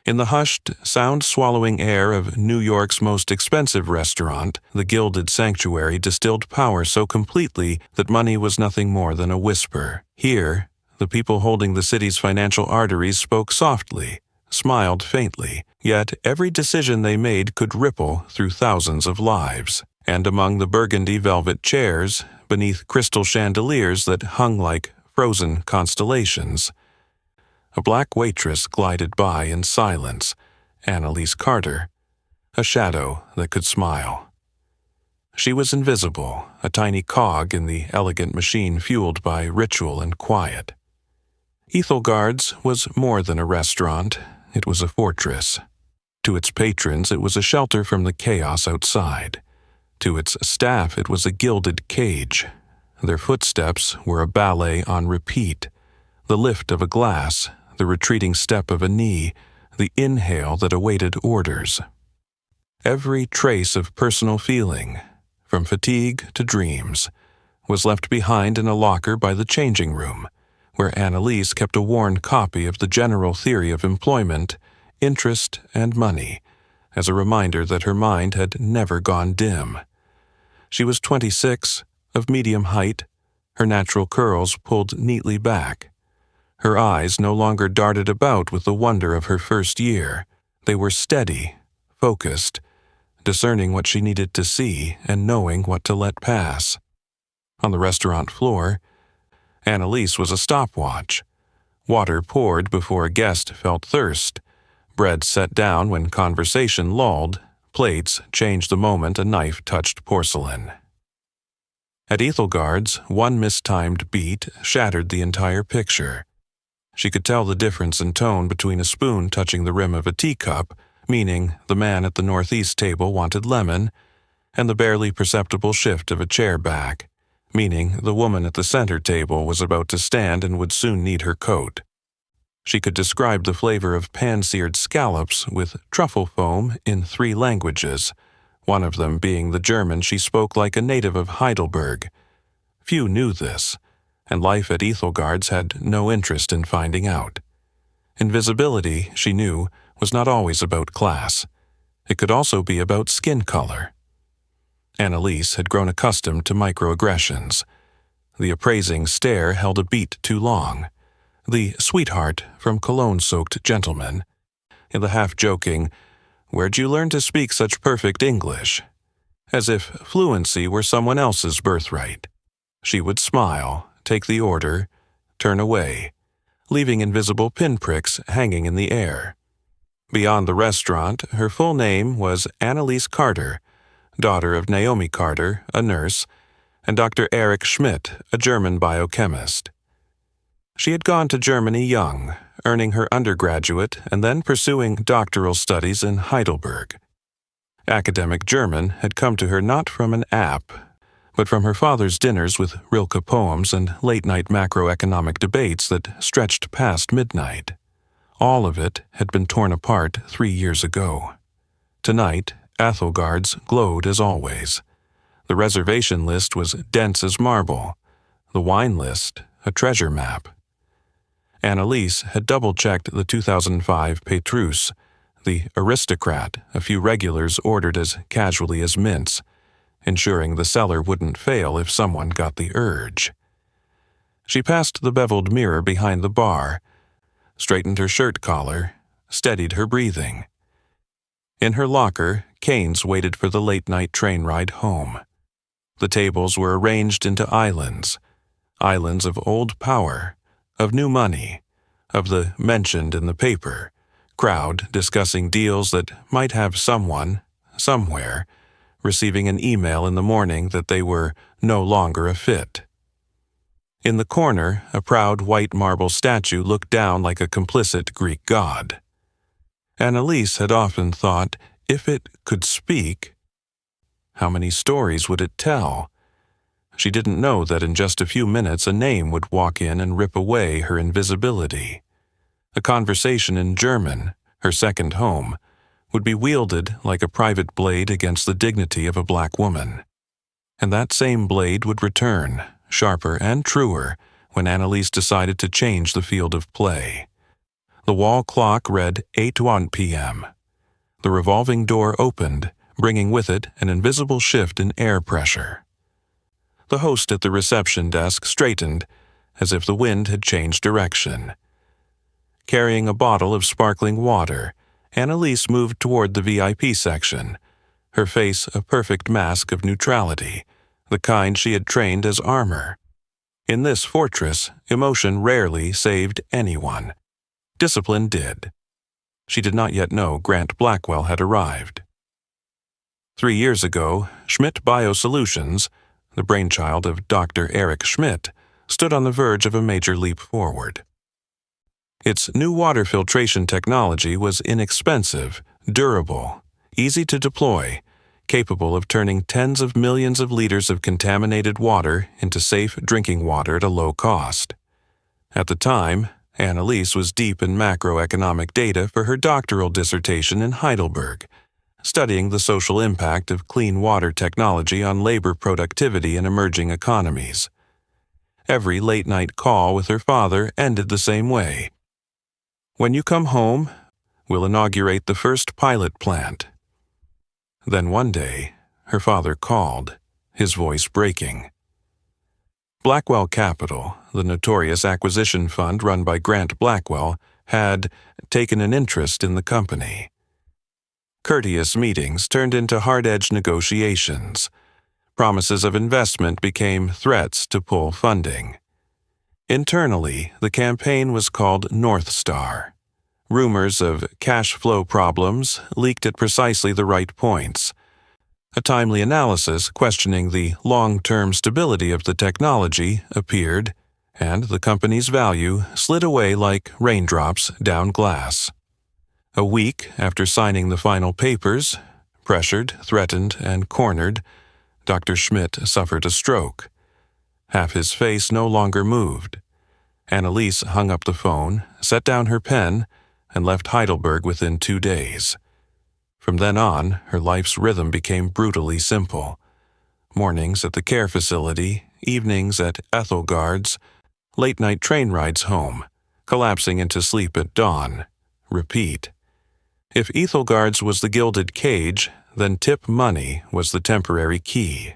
In the hushed, sound-swallowing air of New York's most expensive restaurant, the Gilded Sanctuary distilled power so completely that money was nothing more than a whisper. Here, the people holding the city's financial arteries spoke softly, smiled faintly, yet every decision they made could ripple through thousands of lives. And among the burgundy velvet chairs, beneath crystal chandeliers that hung like frozen constellations, a black waitress glided by in silence, Annalise Carter, a shadow that could smile. She was invisible, a tiny cog in the elegant machine fueled by ritual and quiet. Ethelgard's was more than a restaurant, it was a fortress. To its patrons, it was a shelter from the chaos outside. To its staff, it was a gilded cage. Their footsteps were a ballet on repeat, the lift of a glass, the retreating step of a knee, the inhale that awaited orders. Every trace of personal feeling, from fatigue to dreams, was left behind in a locker by the changing room, where Annalise kept a worn copy of the general theory of employment, interest, and money, as a reminder that her mind had never gone dim. She was 26, of medium height, her natural curls pulled neatly back. Her eyes no longer darted about with the wonder of her first year. They were steady, focused, discerning what she needed to see and knowing what to let pass. On the restaurant floor, Annalise was a stopwatch. Water poured before a guest felt thirst. Bread set down when conversation lulled. Plates changed the moment a knife touched porcelain. At Ethelgard's, one mistimed beat shattered the entire picture. She could tell the difference in tone between a spoon touching the rim of a teacup, meaning the man at the northeast table wanted lemon, and the barely perceptible shift of a chair back, meaning the woman at the center table was about to stand and would soon need her coat. She could describe the flavor of pan-seared scallops with truffle foam in 3 languages, one of them being the German she spoke like a native of Heidelberg. Few knew this, and life at Ethelgard's had no interest in finding out. Invisibility, she knew, was not always about class. It could also be about skin color. Annalise had grown accustomed to microaggressions. The appraising stare held a beat too long. The sweetheart from cologne-soaked gentleman, in the half-joking, "Where'd you learn to speak such perfect English?" As if fluency were someone else's birthright. She would smile, take the order, turn away, leaving invisible pinpricks hanging in the air. Beyond the restaurant, her full name was Annalise Carter, daughter of Naomi Carter, a nurse, and Dr. Erich Schmidt, a German biochemist. She had gone to Germany young, earning her undergraduate and then pursuing doctoral studies in Heidelberg. Academic German had come to her not from an app, but from her father's dinners with Rilke poems and late-night macroeconomic debates that stretched past midnight. All of it had been torn apart 3 years ago. Tonight, Ethelgard's glowed as always. The reservation list was dense as marble, the wine list a treasure map. Annalise had double-checked the 2005 Petrus, the aristocrat a few regulars ordered as casually as mints, ensuring the cellar wouldn't fail if someone got the urge. She passed the beveled mirror behind the bar, straightened her shirt collar, steadied her breathing. In her locker, canes waited for the late-night train ride home. The tables were arranged into islands of old power, of new money, of the mentioned in the paper, crowd discussing deals that might have someone, somewhere, receiving an email in the morning that they were no longer a fit. In the corner, a proud white marble statue looked down like a complicit Greek god. Annalise had often thought, if it could speak, how many stories would it tell? She didn't know that in just a few minutes a name would walk in and rip away her invisibility. A conversation in German, her second home, would be wielded like a private blade against the dignity of a black woman. And that same blade would return, sharper and truer, when Annalise decided to change the field of play. The wall clock read 8:01 p.m. The revolving door opened, bringing with it an invisible shift in air pressure. The host at the reception desk straightened, as if the wind had changed direction. Carrying a bottle of sparkling water, Annalise moved toward the VIP section, her face a perfect mask of neutrality, the kind she had trained as armor. In this fortress, emotion rarely saved anyone. Discipline did. She did not yet know Grant Blackwell had arrived. 3 years ago, Schmidt Biosolutions, the brainchild of Dr. Eric Schmidt, stood on the verge of a major leap forward. Its new water filtration technology was inexpensive, durable, easy to deploy, capable of turning tens of millions of liters of contaminated water into safe drinking water at a low cost. At the time, Annalise was deep in macroeconomic data for her doctoral dissertation in Heidelberg, studying the social impact of clean water technology on labor productivity in emerging economies. Every late-night call with her father ended the same way. "When you come home, we'll inaugurate the first pilot plant." Then one day, her father called, his voice breaking. Blackwell Capital, the notorious acquisition fund run by Grant Blackwell, had taken an interest in the company. Courteous meetings turned into hard-edged negotiations. Promises of investment became threats to pull funding. Internally, the campaign was called North Star. Rumors of cash flow problems leaked at precisely the right points. A timely analysis questioning the long-term stability of the technology appeared, and the company's value slid away like raindrops down glass. A week after signing the final papers, pressured, threatened, and cornered, Dr. Schmidt suffered a stroke. Half his face no longer moved. Annalise hung up the phone, set down her pen, and left Heidelberg within 2 days. From then on, her life's rhythm became brutally simple. Mornings at the care facility, evenings at Ethelgard's, late-night train rides home, collapsing into sleep at dawn. Repeat. If Ethelgard's was the gilded cage, then tip money was the temporary key.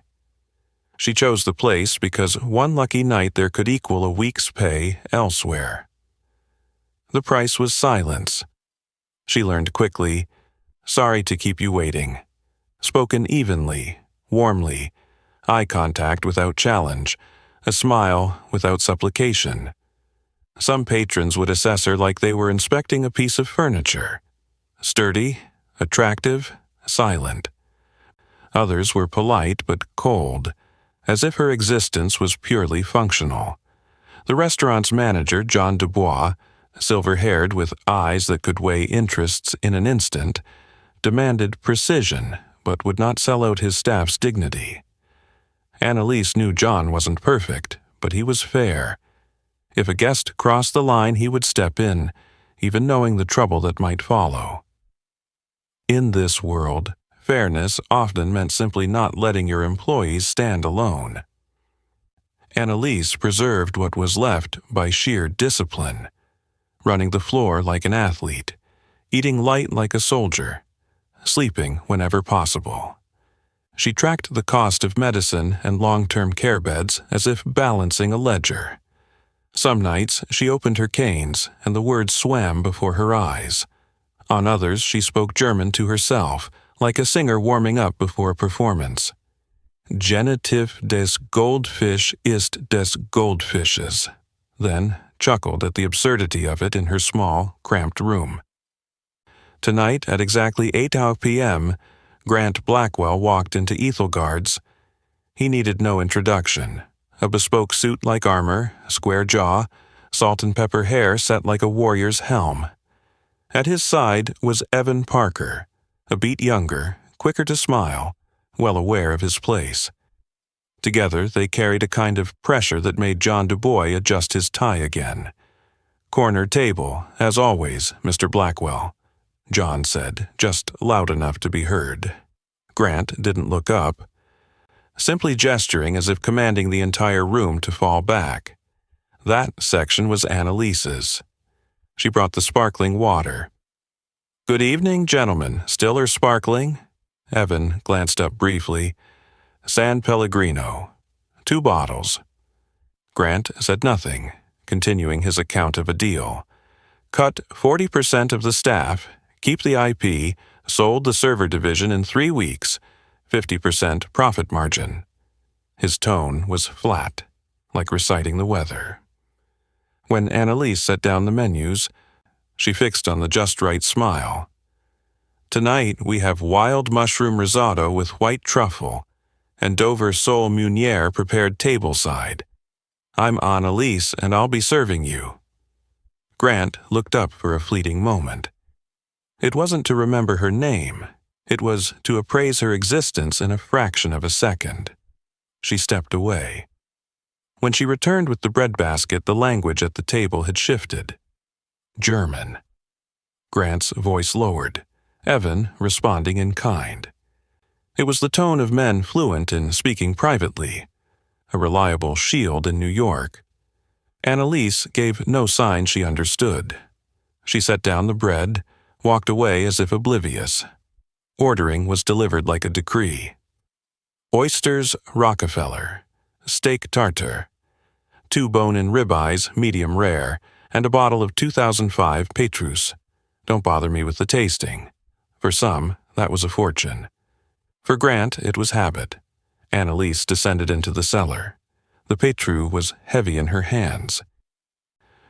She chose the place because one lucky night there could equal a week's pay elsewhere. The price was silence. She learned quickly, "Sorry to keep you waiting," spoken evenly, warmly, eye contact without challenge, a smile without supplication. Some patrons would assess her like they were inspecting a piece of furniture. Sturdy, attractive, silent. Others were polite but cold, as if her existence was purely functional. The restaurant's manager, John Dubois, silver-haired with eyes that could weigh interests in an instant, demanded precision but would not sell out his staff's dignity. Annalise knew John wasn't perfect, but he was fair. If a guest crossed the line, he would step in, even knowing the trouble that might follow. In this world, fairness often meant simply not letting your employees stand alone. Annalise preserved what was left by sheer discipline, running the floor like an athlete, eating light like a soldier, sleeping whenever possible. She tracked the cost of medicine and long-term care beds as if balancing a ledger. Some nights she opened her canes and the words swam before her eyes. On others she spoke German to herself, like a singer warming up before a performance. Genitiv des Goldfisch ist des Goldfisches, then chuckled at the absurdity of it in her small, cramped room. Tonight, at exactly 8 p.m., Grant Blackwell walked into Ethelgard's. He needed no introduction. A bespoke suit like armor, square jaw, salt and pepper hair set like a warrior's helm. At his side was Evan Parker, a beat younger, quicker to smile, well aware of his place. Together they carried a kind of pressure that made John Dubois adjust his tie again. "Corner table, as always, Mr. Blackwell," John said, just loud enough to be heard. Grant didn't look up, simply gesturing as if commanding the entire room to fall back. That section was Annalise's. She brought the sparkling water. "Good evening, gentlemen. Still or sparkling?" Evan glanced up briefly. "San Pellegrino. 2 bottles." Grant said nothing, continuing his account of a deal. "Cut 40% of the staff, keep the IP, sold the server division in 3 weeks, 50% profit margin." His tone was flat, like reciting the weather. When Annalise set down the menus, she fixed on the just right smile. "Tonight we have wild mushroom risotto with white truffle and Dover sole meuniere prepared tableside. I'm Annalise and I'll be serving you." Grant looked up for a fleeting moment. It wasn't to remember her name. It was to appraise her existence in a fraction of a second. She stepped away. When she returned with the breadbasket, the language at the table had shifted. German. Grant's voice lowered, Evan responding in kind. It was the tone of men fluent in speaking privately, a reliable shield in New York. Annalise gave no sign she understood. She set down the bread, walked away as if oblivious. Ordering was delivered like a decree. Oysters Rockefeller, steak tartare, 2 bone-in ribeyes, medium rare, and a bottle of 2005 Petrus. Don't bother me with the tasting. For some, that was a fortune. For Grant, it was habit. Annalise descended into the cellar. The Petrus was heavy in her hands.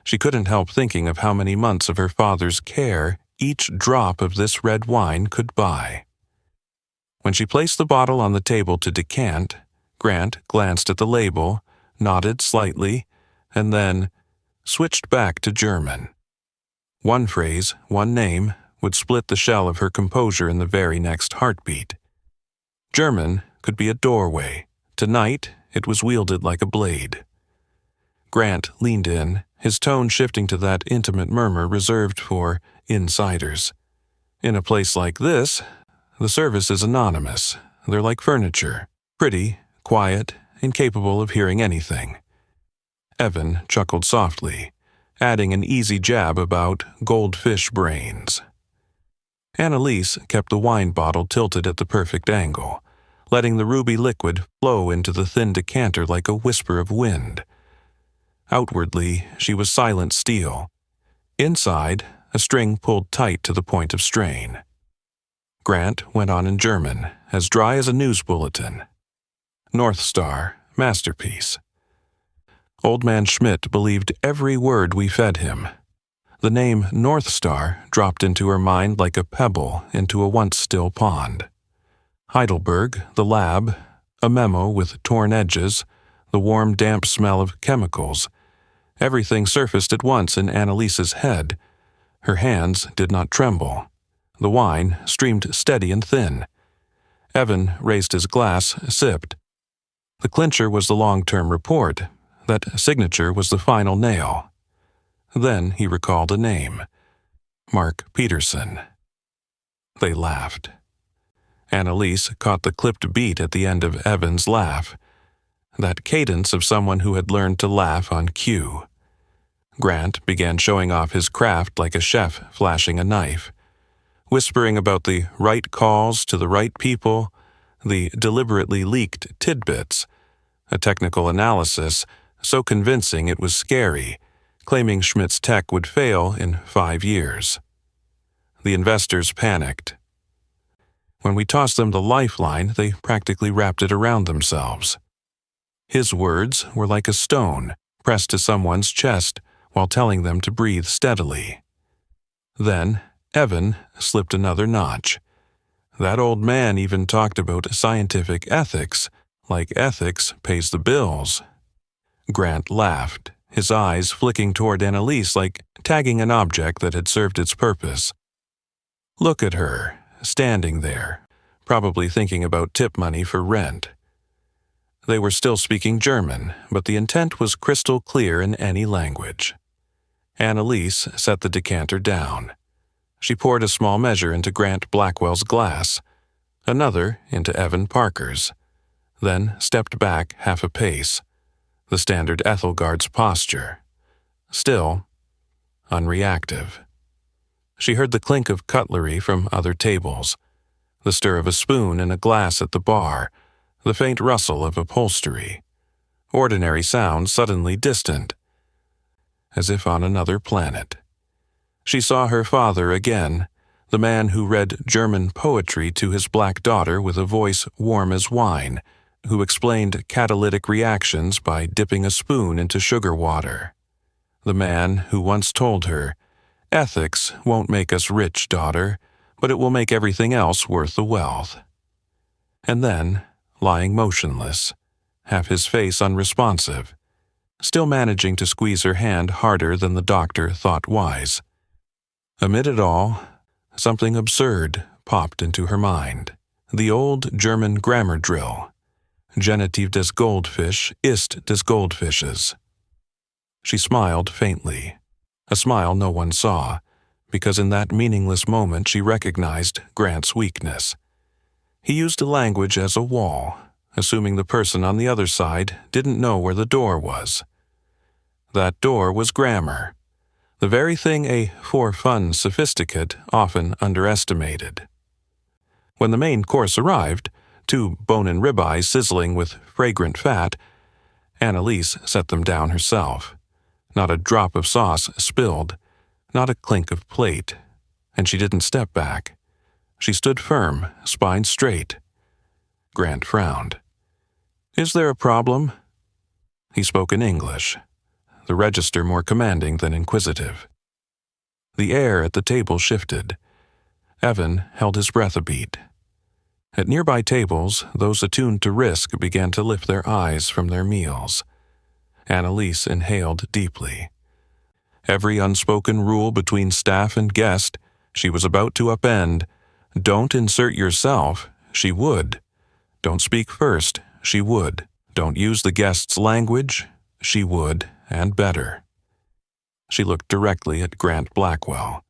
She couldn't help thinking of how many months of her father's care each drop of this red wine could buy. When she placed the bottle on the table to decant, Grant glanced at the label, nodded slightly, and then switched back to German. One phrase, one name, would split the shell of her composure in the very next heartbeat. German could be a doorway. Tonight, it was wielded like a blade. Grant leaned in, his tone shifting to that intimate murmur reserved for insiders. In a place like this, the service is anonymous. They're like furniture, pretty, quiet, incapable of hearing anything. Evan chuckled softly, adding an easy jab about goldfish brains. Annalise kept the wine bottle tilted at the perfect angle, letting the ruby liquid flow into the thin decanter like a whisper of wind. Outwardly, she was silent steel. Inside, a string pulled tight to the point of strain. Grant went on in German, as dry as a news bulletin. North Star, masterpiece. Old man Schmidt believed every word we fed him. The name North Star dropped into her mind like a pebble into a once-still pond. Heidelberg, the lab, a memo with torn edges, the warm, damp smell of chemicals. Everything surfaced at once in Annalise's head. Her hands did not tremble. The wine streamed steady and thin. Evan raised his glass, sipped. The clincher was the long-term report. That signature was the final nail. Then he recalled a name. Mark Peterson. They laughed. Annalise caught the clipped beat at the end of Evan's laugh. That cadence of someone who had learned to laugh on cue. Grant began showing off his craft like a chef flashing a knife, whispering about the right calls to the right people, the deliberately leaked tidbits, a technical analysis so convincing it was scary, claiming Schmidt's tech would fail in 5 years. The investors panicked. When we tossed them the lifeline, they practically wrapped it around themselves. His words were like a stone pressed to someone's chest while telling them to breathe steadily. Then Evan slipped another notch. That old man even talked about scientific ethics, like ethics pays the bills. Grant laughed, his eyes flicking toward Annalise like tagging an object that had served its purpose. Look at her, standing there, probably thinking about tip money for rent. They were still speaking German, but the intent was crystal clear in any language. Annalise set the decanter down. She poured a small measure into Grant Blackwell's glass, another into Evan Parker's, then stepped back half a pace, the standard Ethelgard's posture. Still, unreactive. She heard the clink of cutlery from other tables, the stir of a spoon in a glass at the bar, the faint rustle of upholstery. Ordinary sounds suddenly distant, as if on another planet. She saw her father again, the man who read German poetry to his black daughter with a voice warm as wine, who explained catalytic reactions by dipping a spoon into sugar water. The man who once told her, "Ethics won't make us rich, daughter, but it will make everything else worth the wealth." And then, lying motionless, half his face unresponsive, still managing to squeeze her hand harder than the doctor thought wise. Amid it all, something absurd popped into her mind. The old German grammar drill. Genitive des Goldfisch ist des Goldfisches. She smiled faintly, a smile no one saw, because in that meaningless moment she recognized Grant's weakness. He used the language as a wall, assuming the person on the other side didn't know where the door was. That door was grammar, the very thing a for-fun sophisticate often underestimated. When the main course arrived, 2 bone-in ribeyes sizzling with fragrant fat, Annalise set them down herself. Not a drop of sauce spilled, not a clink of plate, and she didn't step back. She stood firm, spine straight. Grant frowned. "Is there a problem?" He spoke in English, the register more commanding than inquisitive. The air at the table shifted. Evan held his breath a beat. At nearby tables, those attuned to risk began to lift their eyes from their meals. Annalise inhaled deeply. Every unspoken rule between staff and guest she was about to upend. Don't insert yourself, she would. Don't speak first, she would. Don't use the guest's language, she would, and better. She looked directly at Grant Blackwell.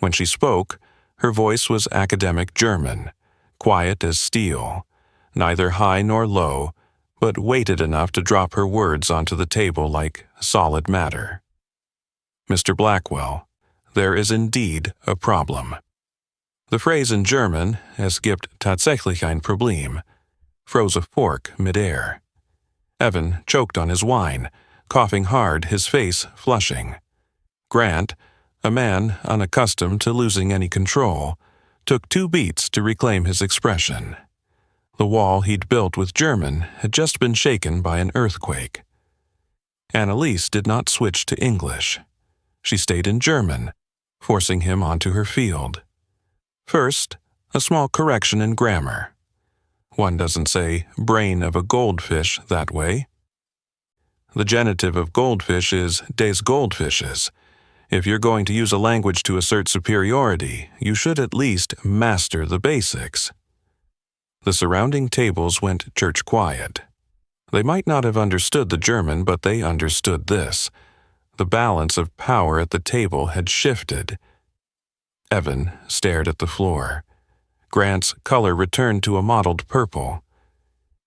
When she spoke, her voice was academic German, quiet as steel, neither high nor low, but weighted enough to drop her words onto the table like solid matter. "Mr. Blackwell, there is indeed a problem." The phrase in German, "Es gibt tatsächlich ein Problem," froze a fork midair. Evan choked on his wine, coughing hard, his face flushing. Grant, a man unaccustomed to losing any control, took 2 beats to reclaim his expression. The wall he'd built with German had just been shaken by an earthquake. Annalise did not switch to English. She stayed in German, forcing him onto her field. First, a small correction in grammar. One doesn't say brain of a goldfish that way. The genitive of goldfish is des Goldfisches. If you're going to use a language to assert superiority, you should at least master the basics. The surrounding tables went church quiet. They might not have understood the German, but they understood this. The balance of power at the table had shifted. Evan stared at the floor. Grant's color returned to a mottled purple.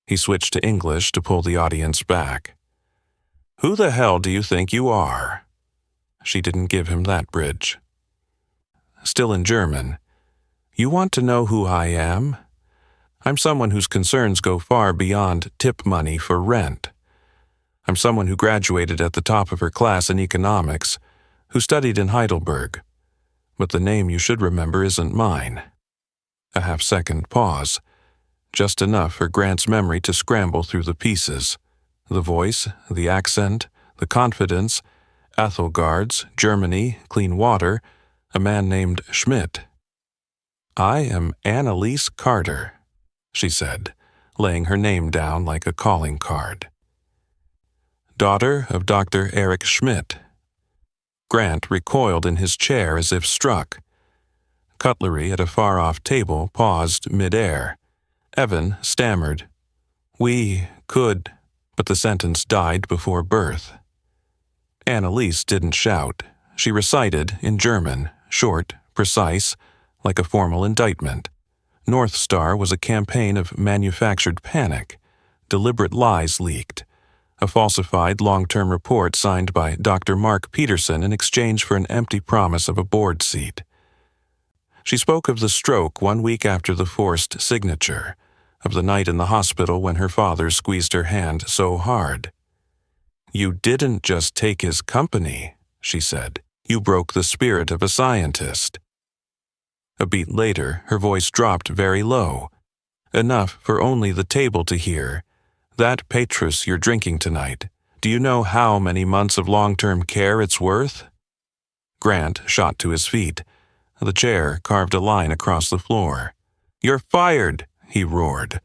He switched to English to pull the audience back. "Who the hell do you think you are?" She didn't give him that bridge. Still in German, "You want to know who I am? I'm someone whose concerns go far beyond tip money for rent. I'm someone who graduated at the top of her class in economics, who studied in Heidelberg. But the name you should remember isn't mine." A half-second pause, just enough for Grant's memory to scramble through the pieces. The voice, the accent, the confidence, Ethelgard's, Germany, clean water, a man named Schmidt. "I am Annalise Carter," she said, laying her name down like a calling card. "Daughter of Dr. Erich Schmidt." Grant recoiled in his chair as if struck. Cutlery at a far-off table paused mid-air. Evan stammered. "We could," but the sentence died before birth. Annalise didn't shout. She recited in German, short, precise, like a formal indictment. North Star was a campaign of manufactured panic. Deliberate lies leaked. a falsified long-term report signed by Dr. Mark Peterson in exchange for an empty promise of a board seat. She spoke of the stroke 1 week after the forced signature, of the night in the hospital when her father squeezed her hand so hard. "You didn't just take his company," she said. "You broke the spirit of a scientist." A beat later, her voice dropped very low, enough for only the table to hear. "That Waitress you're drinking tonight, do you know how many months of long-term care it's worth?" Grant shot to his feet. The chair carved a line across the floor. "You're fired!" he roared,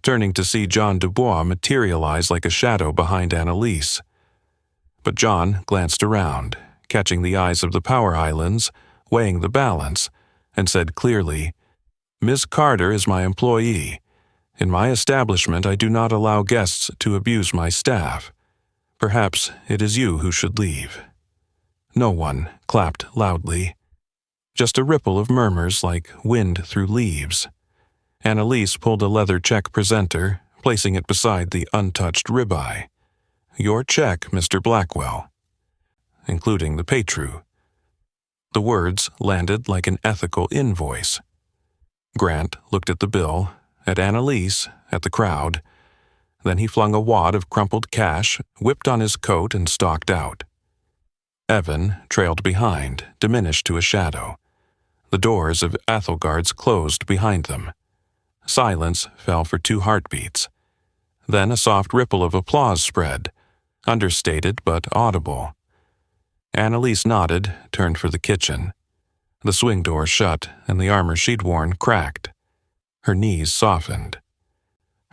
turning to see John Dubois materialize like a shadow behind Annalise. But John glanced around, catching the eyes of the Power Islands, weighing the balance, and said clearly, "Miss Carter is my employee. In my establishment, I do not allow guests to abuse my staff. Perhaps it is you who should leave." No one clapped loudly. Just a ripple of murmurs like wind through leaves. Annalise pulled a leather check presenter, placing it beside the untouched ribeye. "Your check, Mr. Blackwell," including the patru. The words landed like an ethical invoice. Grant looked at the bill, at Annalise, at the crowd. Then he flung a wad of crumpled cash, whipped on his coat, and stalked out. Evan trailed behind, diminished to a shadow. The doors of Ethelgard's closed behind them. Silence fell for 2 heartbeats. Then a soft ripple of applause spread, understated but audible. Annalise nodded, turned for the kitchen. The swing door shut, and the armor she'd worn cracked. Her knees softened.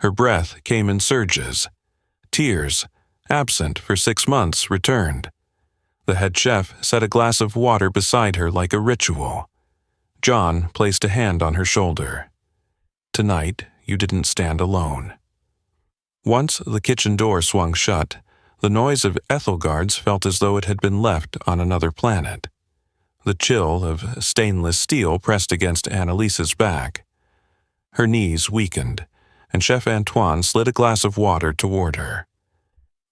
Her breath came in surges. Tears, absent for 6 months, returned. The head chef set a glass of water beside her like a ritual. John placed a hand on her shoulder. "Tonight, you didn't stand alone." Once the kitchen door swung shut, the noise of Ethelgard's felt as though it had been left on another planet. The chill of stainless steel pressed against Annalise's back. Her knees weakened, and Chef Antoine slid a glass of water toward her.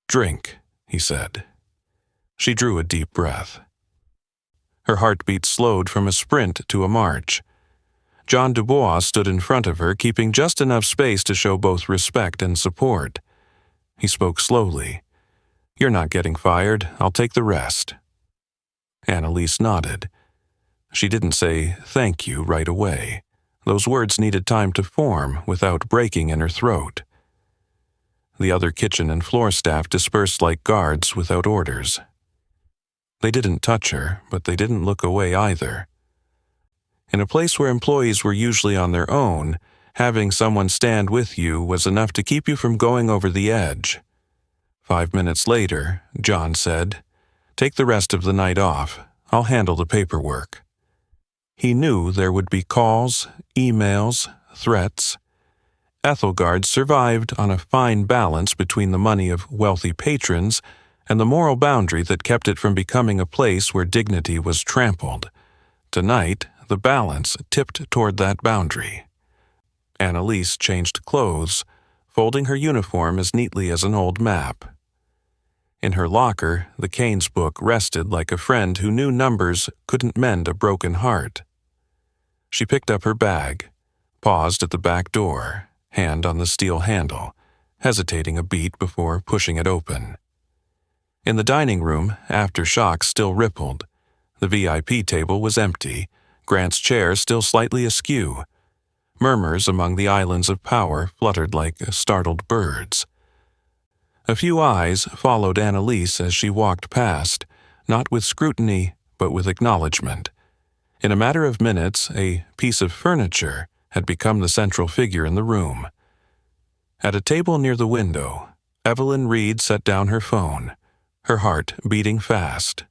"Drink," he said. She drew a deep breath. Her heartbeat slowed from a sprint to a march. John Dubois stood in front of her, keeping just enough space to show both respect and support. He spoke slowly. "You're not getting fired. I'll take the rest." Annalise nodded. She didn't say thank you right away. Those words needed time to form without breaking in her throat. The other kitchen and floor staff dispersed like guards without orders. They didn't touch her, but they didn't look away either. In a place where employees were usually on their own, having someone stand with you was enough to keep you from going over the edge. 5 minutes later, John said, "Take the rest of the night off. I'll handle the paperwork." He knew there would be calls, emails, threats. Ethelgard survived on a fine balance between the money of wealthy patrons and the moral boundary that kept it from becoming a place where dignity was trampled. Tonight, the balance tipped toward that boundary. Annalise changed clothes, folding her uniform as neatly as an old map. In her locker, the Keynes book rested like a friend who knew numbers couldn't mend a broken heart. She picked up her bag, paused at the back door, hand on the steel handle, hesitating a beat before pushing it open. In the dining room, aftershocks still rippled. The VIP table was empty, Grant's chair still slightly askew. Murmurs among the islands of power fluttered like startled birds. A few eyes followed Annalise as she walked past, not with scrutiny, but with acknowledgement. In a matter of minutes, a piece of furniture had become the central figure in the room. At a table near the window, Evelyn Reed set down her phone, her heart beating fast,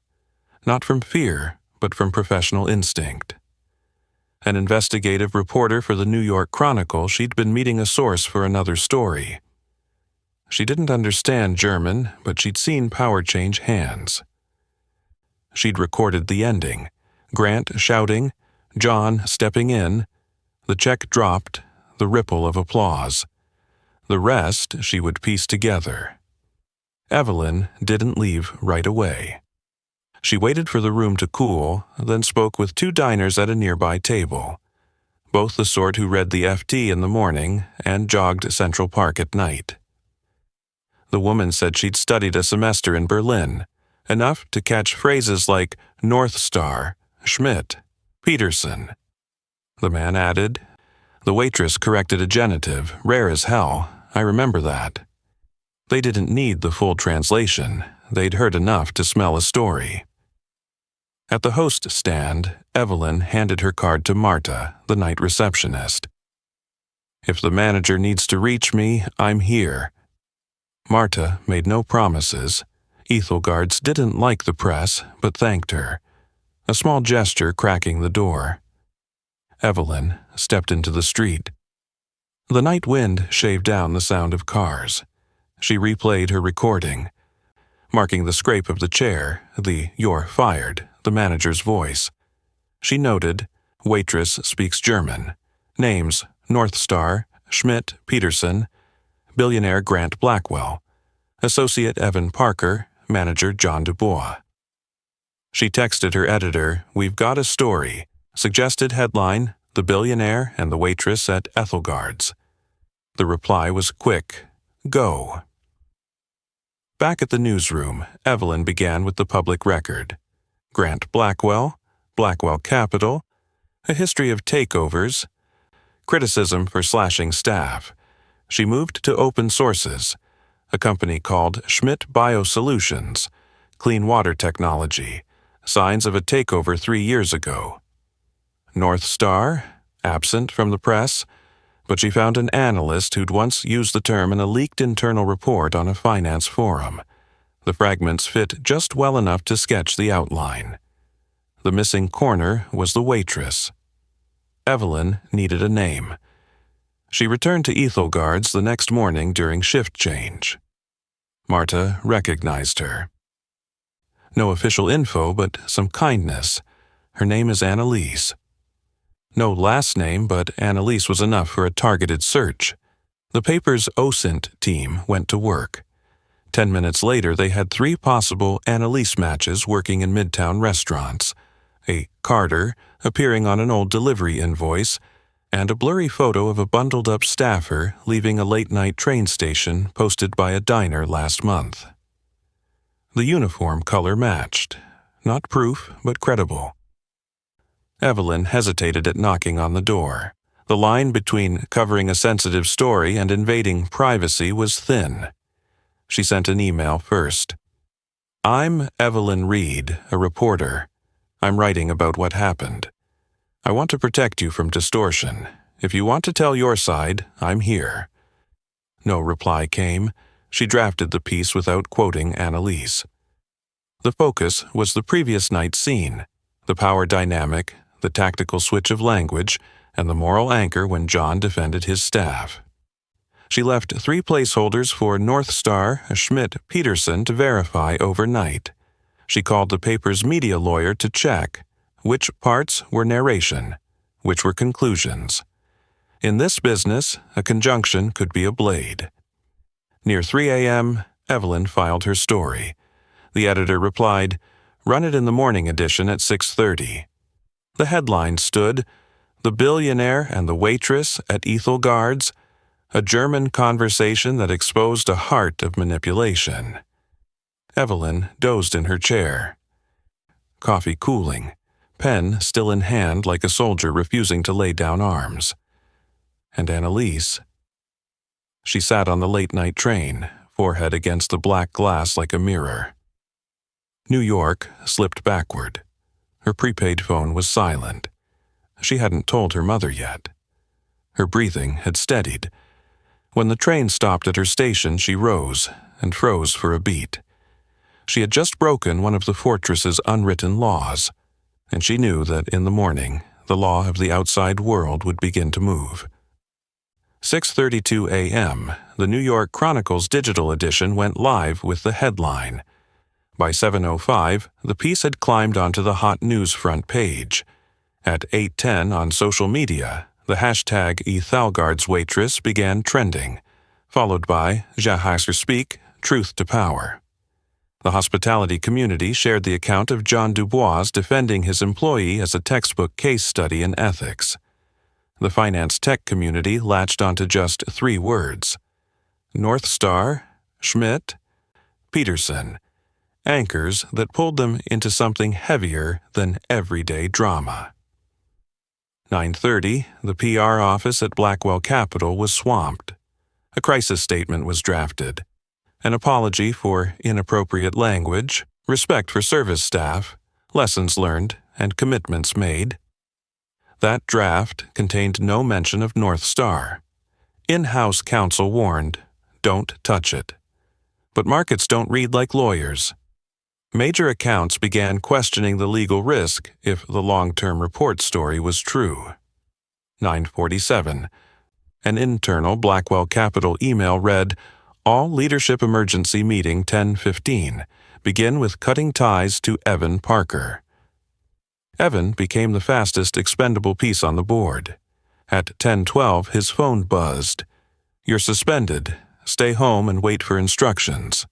not from fear, but from professional instinct. An investigative reporter for the New York Chronicle, she'd been meeting a source for another story. She didn't understand German, but she'd seen power change hands. She'd recorded the ending, Grant shouting, John stepping in. The check dropped, the ripple of applause. The rest she would piece together. Evelyn didn't leave right away. She waited for the room to cool, then spoke with 2 diners at a nearby table, both the sort who read the FT in the morning and jogged Central Park at night. The woman said she'd studied a semester in Berlin, enough to catch phrases like North Star, Schmidt, Peterson. The man added, "The waitress corrected a genitive, rare as hell, I remember that." They didn't need the full translation, they'd heard enough to smell a story. At the host stand, Evelyn handed her card to Marta, the night receptionist. "If the manager needs to reach me, I'm here." Marta made no promises. Ethelgard's didn't like the press, but thanked her, a small gesture cracking the door. Evelyn stepped into the street. The night wind shaved down the sound of cars. She replayed her recording, marking the scrape of the chair, the "you're fired," the manager's voice. She noted, "Waitress speaks German. Names, North Star, Schmidt, Peterson, Billionaire Grant Blackwell, Associate Evan Parker, Manager John Dubois." She texted her editor, "We've got a story." Suggested headline, "The Billionaire and the Waitress at Ethelgard's." The reply was quick, "Go." Back at the newsroom, Evelyn began with the public record. Grant Blackwell, Blackwell Capital, a history of takeovers, criticism for slashing staff. She moved to open sources, a company called Schmidt Biosolutions, clean water technology, signs of a takeover 3 years ago. North Star, absent from the press, but she found an analyst who'd once used the term in a leaked internal report on a finance forum. The fragments fit just well enough to sketch the outline. The missing corner was the waitress. Evelyn needed a name. She returned to Ethelgard's the next morning during shift change. Marta recognized her. No official info, but some kindness. Her name is Annalise. No last name, but Annalise was enough for a targeted search. The paper's OSINT team went to work. 10 minutes later, they had 3 possible Annalise matches working in Midtown restaurants. A Carter appearing on an old delivery invoice, and a blurry photo of a bundled-up staffer leaving a late-night train station posted by a diner last month. The uniform color matched. Not proof, but credible. Evelyn hesitated at knocking on the door. The line between covering a sensitive story and invading privacy was thin. She sent an email first. "I'm Evelyn Reed, a reporter. I'm writing about what happened. I want to protect you from distortion. If you want to tell your side, I'm here." No reply came. She drafted the piece without quoting Annalise. The focus was the previous night's scene, the power dynamic, the tactical switch of language, and the moral anchor when John defended his staff. She left 3 placeholders for North Star, Schmidt, Peterson to verify overnight. She called the paper's media lawyer to check which parts were narration, which were conclusions. In this business, a conjunction could be a blade. Near 3 a.m., Evelyn filed her story. The editor replied, "Run it in the morning edition at 6:30. The headline stood, "The Billionaire and the Waitress at Ethelgard's, a German conversation that exposed a heart of manipulation." Evelyn dozed in her chair. Coffee cooling, pen still in hand like a soldier refusing to lay down arms. And Annalise. She sat on the late-night train, forehead against the black glass like a mirror. New York slipped backward. Her prepaid phone was silent. She hadn't told her mother yet. Her breathing had steadied. When the train stopped at her station, she rose and froze for a beat. She had just broken one of the fortress's unwritten laws, and she knew that in the morning, the law of the outside world would begin to move. 6:32 a.m., the New York Chronicle's digital edition went live with the headline. By 7:05, the piece had climbed onto the hot news front page. At 8:10 on social media, the hashtag Ethelgard's Waitress began trending, followed by Je speak, Truth to Power. The hospitality community shared the account of John Dubois defending his employee as a textbook case study in ethics. The finance tech community latched onto just 3 words: North Star, Schmidt, Peterson, anchors that pulled them into something heavier than everyday drama. 9:30, the PR office at Blackwell Capital was swamped. A crisis statement was drafted. An apology for inappropriate language, respect for service staff, lessons learned, and commitments made. That draft contained no mention of North Star. In-house counsel warned, don't touch it. But markets don't read like lawyers. Major accounts began questioning the legal risk if the long-term report story was true. 9:47. An internal Blackwell Capital email read, All leadership emergency meeting 10:15. Begin with cutting ties to Evan Parker. Evan became the fastest expendable piece on the board. At 10:12, his phone buzzed. You're suspended. Stay home and wait for instructions.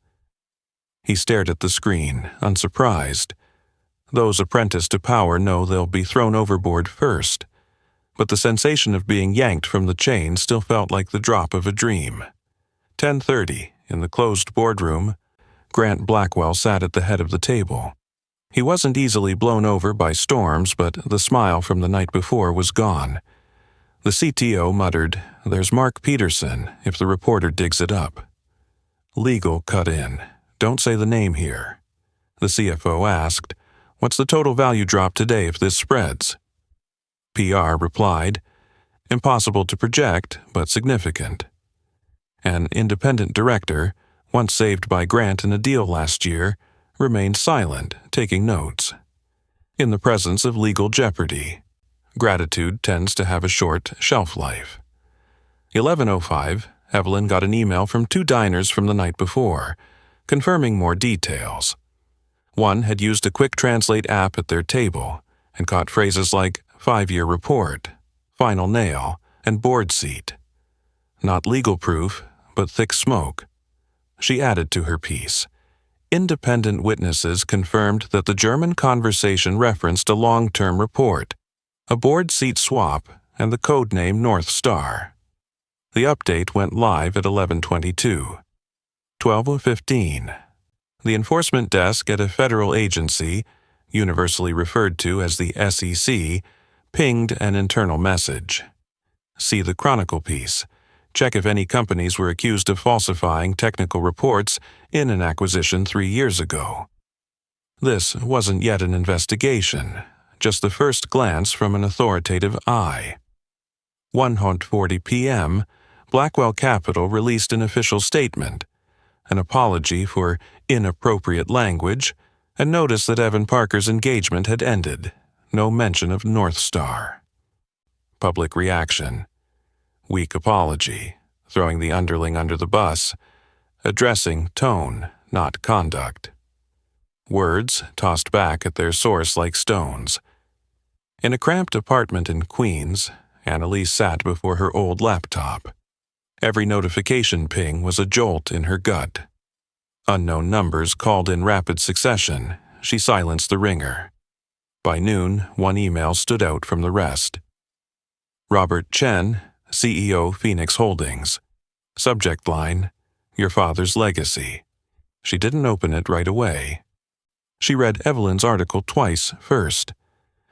He stared at the screen, unsurprised. Those apprenticed to power know they'll be thrown overboard first. But the sensation of being yanked from the chain still felt like the drop of a dream. 10:30, in the closed boardroom, Grant Blackwell sat at the head of the table. He wasn't easily blown over by storms, but the smile from the night before was gone. The CTO muttered, There's Mark Peterson, if the reporter digs it up. Legal cut in. Don't say the name here. The CFO asked, What's the total value drop today if this spreads? PR replied, Impossible to project, but significant. An independent director, once saved by Grant in a deal last year, remained silent, taking notes. In the presence of legal jeopardy, gratitude tends to have a short shelf life. 11:05, Evelyn got an email from 2 diners from the night before, confirming more details. One had used a quick translate app at their table and caught phrases like 5-year report, final nail, and board seat. Not legal proof, but thick smoke. She added to her piece. Independent witnesses confirmed that the German conversation referenced a long-term report, a board seat swap, and the code name North Star. The update went live at 11:22. 12:15. The enforcement desk at a federal agency, universally referred to as the SEC, pinged an internal message. See the Chronicle piece. Check if any companies were accused of falsifying technical reports in an acquisition 3 years ago. This wasn't yet an investigation, just the first glance from an authoritative eye. 1:40 p.m., Blackwell Capital released an official statement, an apology for inappropriate language, and notice that Evan Parker's engagement had ended. No mention of North Star. Public reaction. Weak apology, throwing the underling under the bus, addressing tone, not conduct. Words tossed back at their source like stones. In a cramped apartment in Queens, Annalise sat before her old laptop. Every notification ping was a jolt in her gut. Unknown numbers called in rapid succession. She silenced the ringer. By noon, one email stood out from the rest. Robert Chen, CEO Phoenix Holdings. Subject line, Your father's legacy. She didn't open it right away. She read Evelyn's article twice first.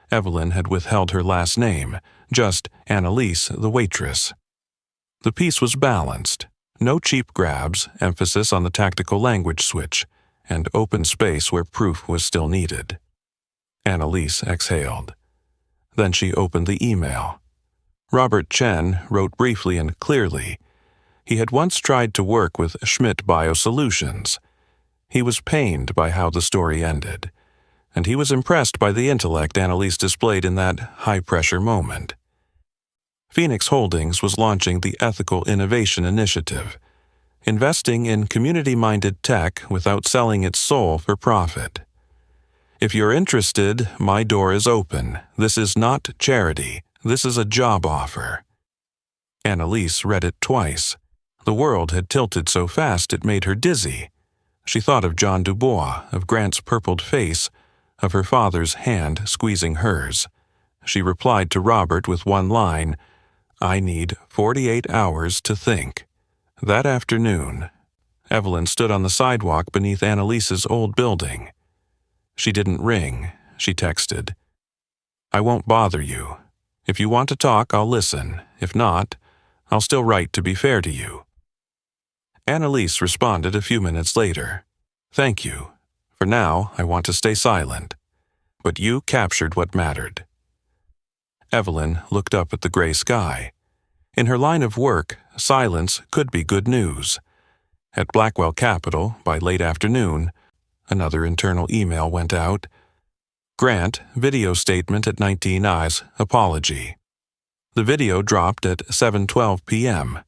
Evelyn had withheld her last name, just Annalise the waitress. The piece was balanced. No cheap grabs, emphasis on the tactical language switch, and open space where proof was still needed. Annalise exhaled. Then she opened the email. Robert Chen wrote briefly and clearly. He had once tried to work with Schmidt Biosolutions. He was pained by how the story ended, and he was impressed by the intellect Annalise displayed in that high-pressure moment. Phoenix Holdings was launching the Ethical Innovation Initiative, investing in community-minded tech without selling its soul for profit. If you're interested, my door is open. This is not charity. This is a job offer. Annalise read it twice. The world had tilted so fast it made her dizzy. She thought of John Dubois, of Grant's purpled face, of her father's hand squeezing hers. She replied to Robert with one line, "I need 48 hours to think." That afternoon, Evelyn stood on the sidewalk beneath Annalise's old building. She didn't ring. She texted, "I won't bother you. If you want to talk, I'll listen. If not, I'll still write to be fair to you." Annalise responded a few minutes later, "Thank you. For now, I want to stay silent. But you captured what mattered." Evelyn looked up at the gray sky. In her line of work, silence could be good news. At Blackwell Capital, by late afternoon, another internal email went out. Grant, video statement at 19 eyes, apology. The video dropped at 7:12 p.m.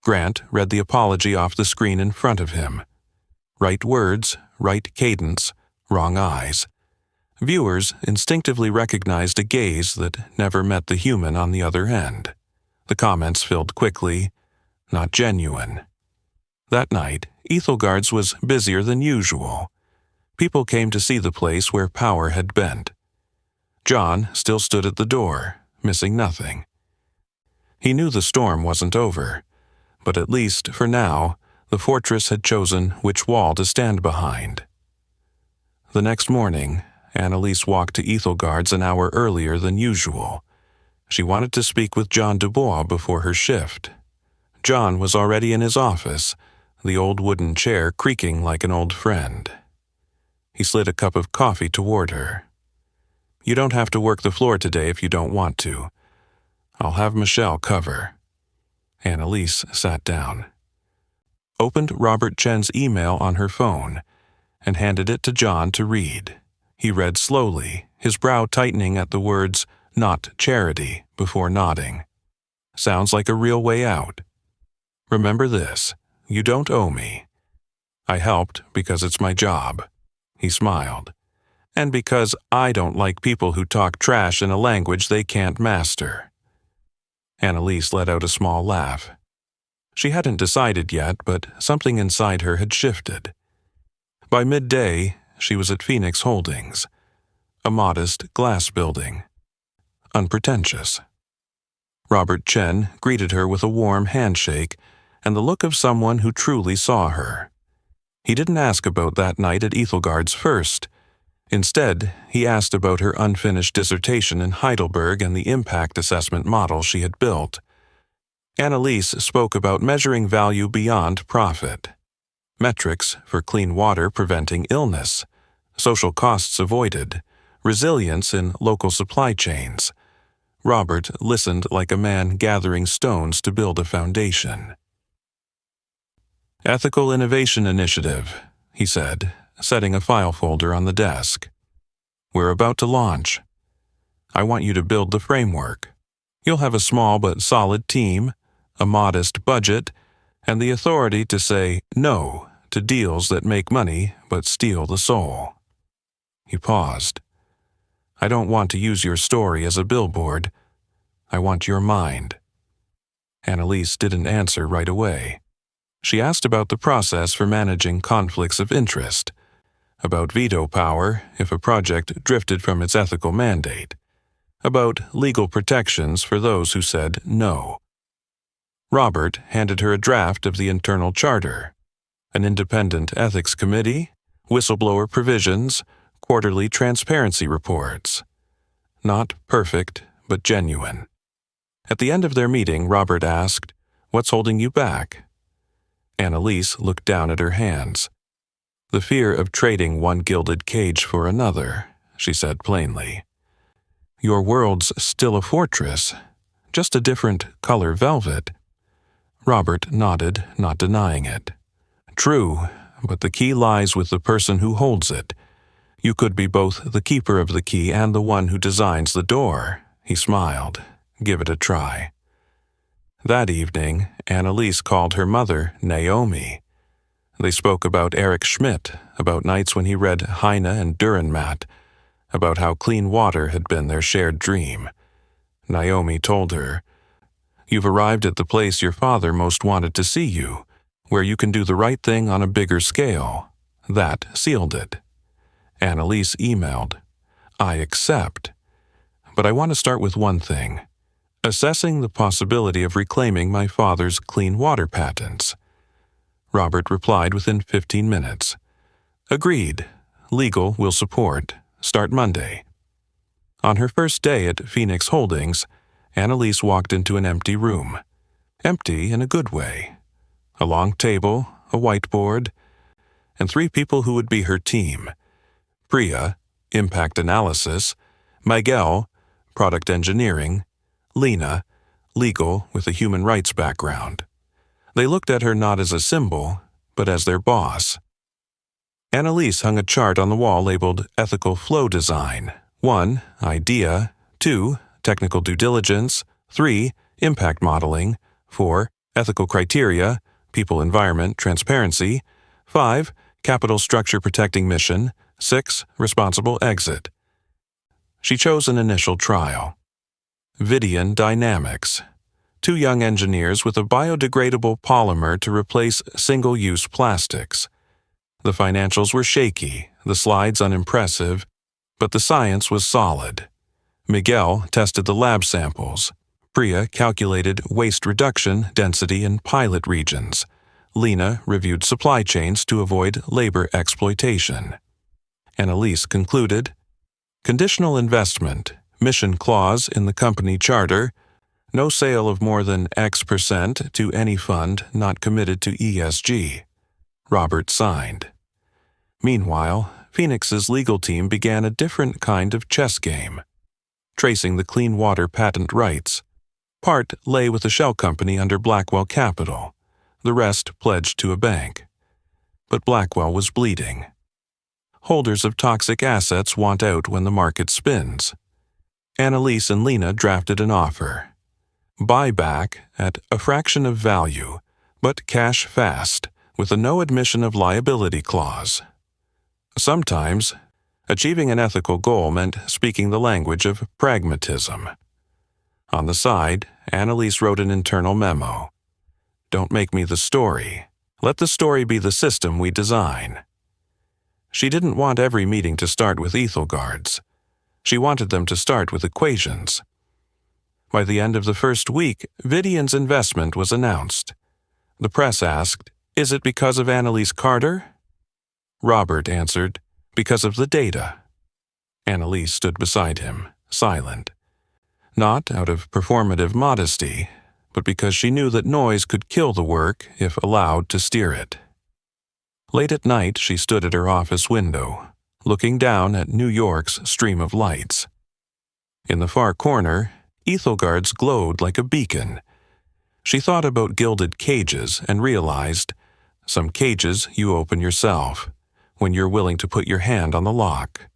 Grant read the apology off the screen in front of him. Right words, right cadence, wrong eyes. Viewers instinctively recognized a gaze that never met the human on the other end. The comments filled quickly, "Not genuine." That night, Ethelgard's was busier than usual. People came to see the place where power had bent. John still stood at the door, missing nothing. He knew the storm wasn't over, but at least, for now, the fortress had chosen which wall to stand behind. The next morning, Annalise walked to Ethelgard's an hour earlier than usual. She wanted to speak with John Dubois before her shift. John was already in his office, the old wooden chair creaking like an old friend. He slid a cup of coffee toward her. "You don't have to work the floor today if you don't want to. I'll have Michelle cover." Annalise sat down, opened Robert Chen's email on her phone, and handed it to John to read. He read slowly, his brow tightening at the words, "not charity," before nodding. "Sounds like a real way out. Remember this, you don't owe me. I helped because it's my job." He smiled. "And because I don't like people who talk trash in a language they can't master." Annalise let out a small laugh. She hadn't decided yet, but something inside her had shifted. By midday, she was at Phoenix Holdings, a modest glass building. Unpretentious. Robert Chen greeted her with a warm handshake and the look of someone who truly saw her. He didn't ask about that night at Ethelgard's first. Instead, he asked about her unfinished dissertation in Heidelberg and the impact assessment model she had built. Annalise spoke about measuring value beyond profit. Metrics for clean water preventing illness, social costs avoided, resilience in local supply chains. Robert listened like a man gathering stones to build a foundation. "Ethical Innovation Initiative," he said, setting a file folder on the desk. "We're about to launch. I want you to build the framework. You'll have a small but solid team, a modest budget, and the authority to say no to deals that make money but steal the soul." He paused. "I don't want to use your story as a billboard. I want your mind." Annalise didn't answer right away. She asked about the process for managing conflicts of interest, about veto power if a project drifted from its ethical mandate, about legal protections for those who said no. Robert handed her a draft of the internal charter, an independent ethics committee, whistleblower provisions, quarterly transparency reports. Not perfect, but genuine. At the end of their meeting, Robert asked, "What's holding you back?" Annalise looked down at her hands. "The fear of trading one gilded cage for another," she said plainly. "Your world's still a fortress, just a different color velvet." Robert nodded, not denying it. "True, but the key lies with the person who holds it. You could be both the keeper of the key and the one who designs the door." He smiled. "Give it a try." That evening, Annalise called her mother Naomi. They spoke about Eric Schmidt, about nights when he read Heine and Dürrenmatt, about how clean water had been their shared dream. Naomi told her, "You've arrived at the place your father most wanted to see you, where you can do the right thing on a bigger scale, That sealed it. Annalise emailed, "I accept. But I want to start with one thing. Assessing the possibility of reclaiming my father's clean water patents." Robert replied within 15 minutes. "Agreed. Legal will support. Start Monday." On her first day at Phoenix Holdings, Annalise walked into an empty room. Empty in a good way. A long table, a whiteboard, and 3 people who would be her team. Priya, impact analysis; Miguel, product engineering; Lena, legal with a human rights background. They looked at her not as a symbol, but as their boss. Annalise hung a chart on the wall labeled Ethical Flow Design. 1. Idea. 2. Technical due diligence. 3. Impact modeling. 4. Ethical criteria. People, environment, transparency. 5. Capital structure protecting mission. 6. Responsible exit. She chose an initial trial. Vidian Dynamics. 2 young engineers with a biodegradable polymer to replace single-use plastics. The financials were shaky, the slides unimpressive, but the science was solid. Miguel tested the lab samples. Priya calculated waste reduction density in pilot regions. Lena reviewed supply chains to avoid labor exploitation. Annalise concluded, "Conditional investment, mission clause in the company charter, no sale of more than X% to any fund not committed to ESG." Robert signed. Meanwhile, Phoenix's legal team began a different kind of chess game. Tracing the clean water patent rights. Part lay with a shell company under Blackwell Capital. The rest pledged to a bank. But Blackwell was bleeding. Holders of toxic assets want out when the market spins. Annalise and Lena drafted an offer. Buyback at a fraction of value, but cash fast, with a no admission of liability clause. Sometimes, achieving an ethical goal meant speaking the language of pragmatism. On the side, Annalise wrote an internal memo. "Don't make me the story. Let the story be the system we design." She didn't want every meeting to start with Ethelgards. She wanted them to start with equations. By the end of the first week, Vidian's investment was announced. The press asked, "Is it because of Annalise Carter?" Robert answered, "Because of the data." Annalise stood beside him, silent. Not out of performative modesty, but because she knew that noise could kill the work if allowed to steer it. Late at night, she stood at her office window, looking down at New York's stream of lights. In the far corner, Ethelgards glowed like a beacon. She thought about gilded cages and realized, some cages you open yourself, when you're willing to put your hand on the lock.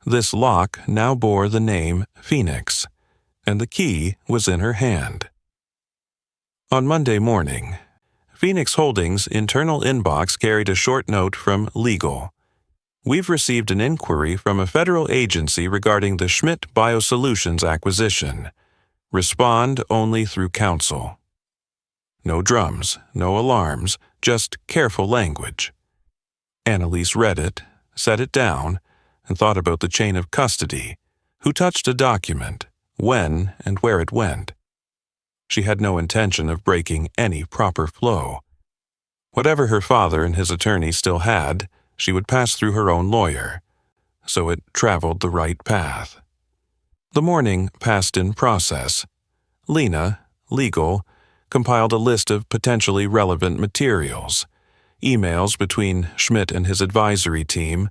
This lock now bore the name Phoenix, and the key was in her hand. On Monday morning, Phoenix Holdings' internal inbox carried a short note from legal. "We've received an inquiry from a federal agency regarding the Schmidt Biosolutions acquisition. Respond only through counsel." No drums, no alarms, just careful language. Annalise read it, set it down, and thought about the chain of custody, who touched a document, when and where it went. She had no intention of breaking any proper flow. Whatever her father and his attorney still had, she would pass through her own lawyer, so it traveled the right path. The morning passed in process. Lena, legal, compiled a list of potentially relevant materials, emails between Schmidt and his advisory team,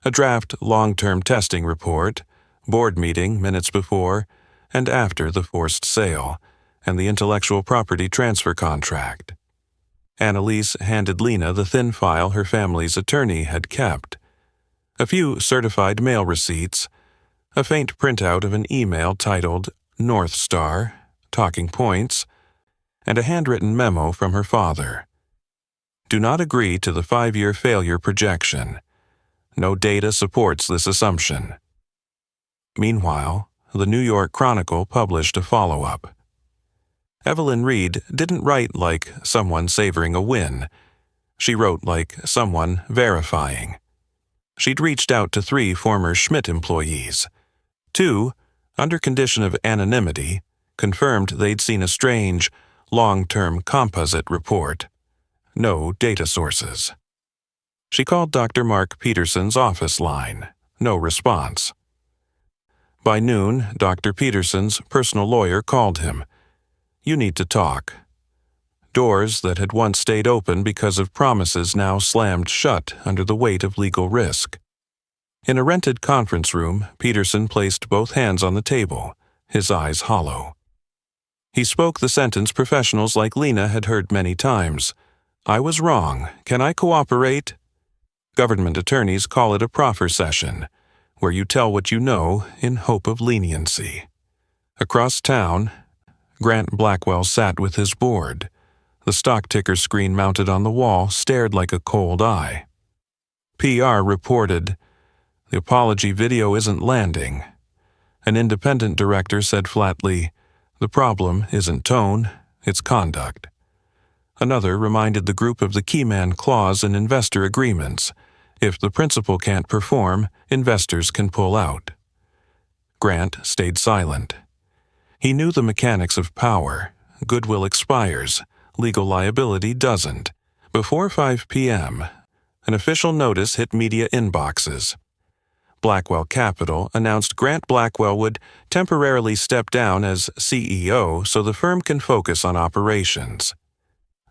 a draft long-term testing report, board meeting minutes before and after the forced sale, and the intellectual property transfer contract. Annalise handed Lena the thin file her family's attorney had kept. A few certified mail receipts, a faint printout of an email titled North Star, Talking Points, and a handwritten memo from her father. "Do not agree to the 5-year failure projection. No data supports this assumption." Meanwhile, the New York Chronicle published a follow-up. Evelyn Reed didn't write like someone savoring a win. She wrote like someone verifying. She'd reached out to 3 former Schmidt employees. 2, under condition of anonymity, confirmed they'd seen a strange, long-term composite report. No data sources. She called Dr. Mark Peterson's office line. No response. By noon, Dr. Peterson's personal lawyer called him. "You need to talk." Doors that had once stayed open because of promises now slammed shut under the weight of legal risk. In a rented conference room, Peterson placed both hands on the table, his eyes hollow. He spoke the sentence professionals like Lena had heard many times. "I was wrong. Can I cooperate?" Government attorneys call it a proffer session, where you tell what you know in hope of leniency. Across town, Grant Blackwell sat with his board. The stock ticker screen mounted on the wall stared like a cold eye. PR reported, "The apology video isn't landing." An independent director said flatly, "The problem isn't tone, it's conduct." Another reminded the group of the keyman clause in investor agreements. If the principal can't perform, investors can pull out. Grant stayed silent. He knew the mechanics of power. Goodwill expires. Legal liability doesn't. Before 5 p.m., an official notice hit media inboxes. Blackwell Capital announced Grant Blackwell would temporarily step down as CEO so the firm can focus on operations.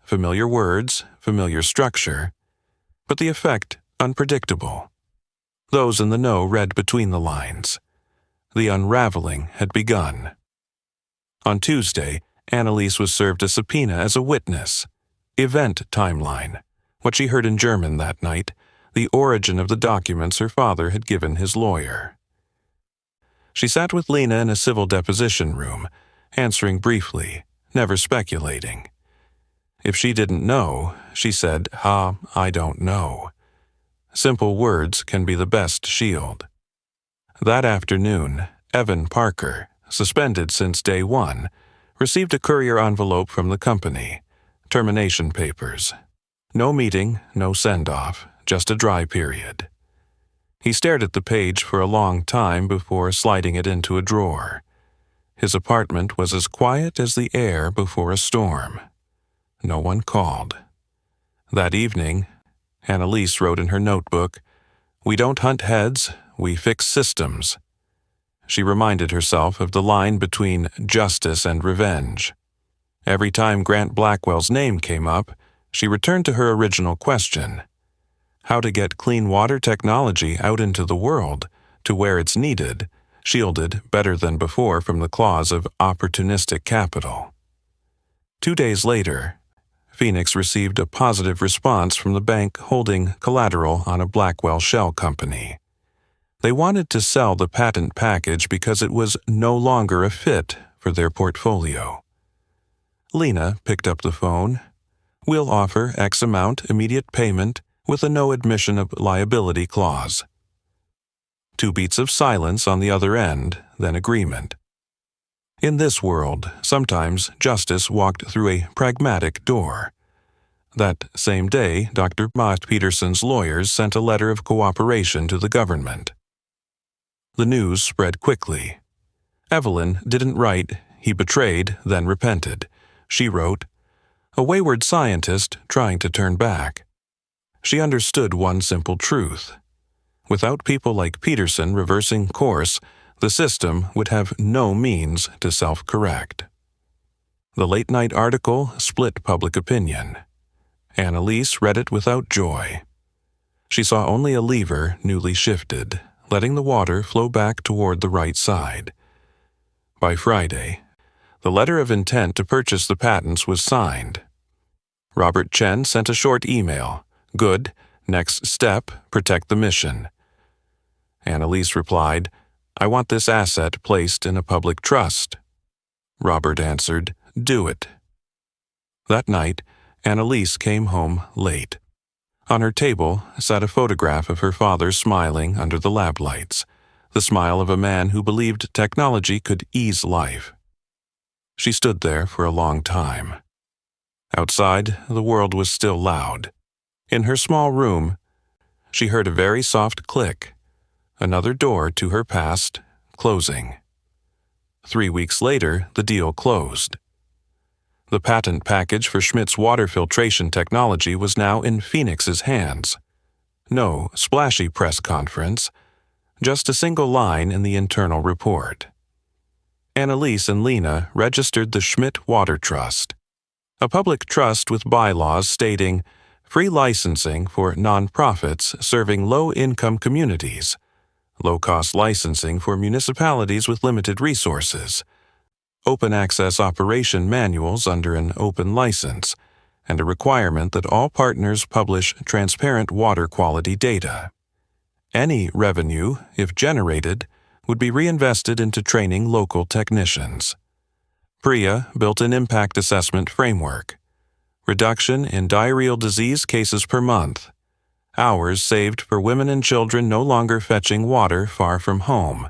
Familiar words, familiar structure, but the effect unpredictable. Those in the know read between the lines. The unraveling had begun. On Tuesday, Annalise was served a subpoena as a witness. Event timeline, what she heard in German that night, the origin of the documents her father had given his lawyer. She sat with Lena in a civil deposition room, answering briefly, never speculating. If she didn't know, she said, I don't know." Simple words can be the best shield. That afternoon, Evan Parker, suspended since day 1, received a courier envelope from the company. Termination papers. No meeting, no send-off, just a dry period. He stared at the page for a long time before sliding it into a drawer. His apartment was as quiet as the air before a storm. No one called. That evening, Annalise wrote in her notebook, "We don't hunt heads, we fix systems." She reminded herself of the line between justice and revenge. Every time Grant Blackwell's name came up, she returned to her original question: how to get clean water technology out into the world, to where it's needed, shielded better than before from the claws of opportunistic capital. 2 days later, Phoenix received a positive response from the bank holding collateral on a Blackwell shell company. They wanted to sell the patent package because it was no longer a fit for their portfolio. Lena picked up the phone. "We'll offer X amount immediate payment with a no admission of liability clause." 2 beats of silence on the other end, then agreement. In this world, sometimes justice walked through a pragmatic door. That same day, Dr. Mark Peterson's lawyers sent a letter of cooperation to the government. The news spread quickly. Evelyn didn't write, "He betrayed, then repented." She wrote, "A wayward scientist trying to turn back." She understood one simple truth. Without people like Peterson reversing course, the system would have no means to self-correct. The late-night article split public opinion. Annalise read it without joy. She saw only a lever newly shifted, letting the water flow back toward the right side. By Friday, the letter of intent to purchase the patents was signed. Robert Chen sent a short email. "Good. Next step, protect the mission." Annalise replied, "I want this asset placed in a public trust." Robert answered, "Do it." That night, Annalise came home late. On her table sat a photograph of her father smiling under the lab lights, the smile of a man who believed technology could ease life. She stood there for a long time. Outside, the world was still loud. In her small room, she heard a very soft click, another door to her past closing. 3 weeks later, the deal closed. The patent package for Schmidt's water filtration technology was now in Phoenix's hands. No splashy press conference, just a single line in the internal report. Annalise and Lena registered the Schmidt Water Trust, a public trust with bylaws stating free licensing for nonprofits serving low-income communities, low-cost licensing for municipalities with limited resources, open access operation manuals under an open license, and a requirement that all partners publish transparent water quality data. Any revenue, if generated, would be reinvested into training local technicians. Priya built an impact assessment framework. Reduction in diarrheal disease cases per month. Hours saved for women and children no longer fetching water far from home.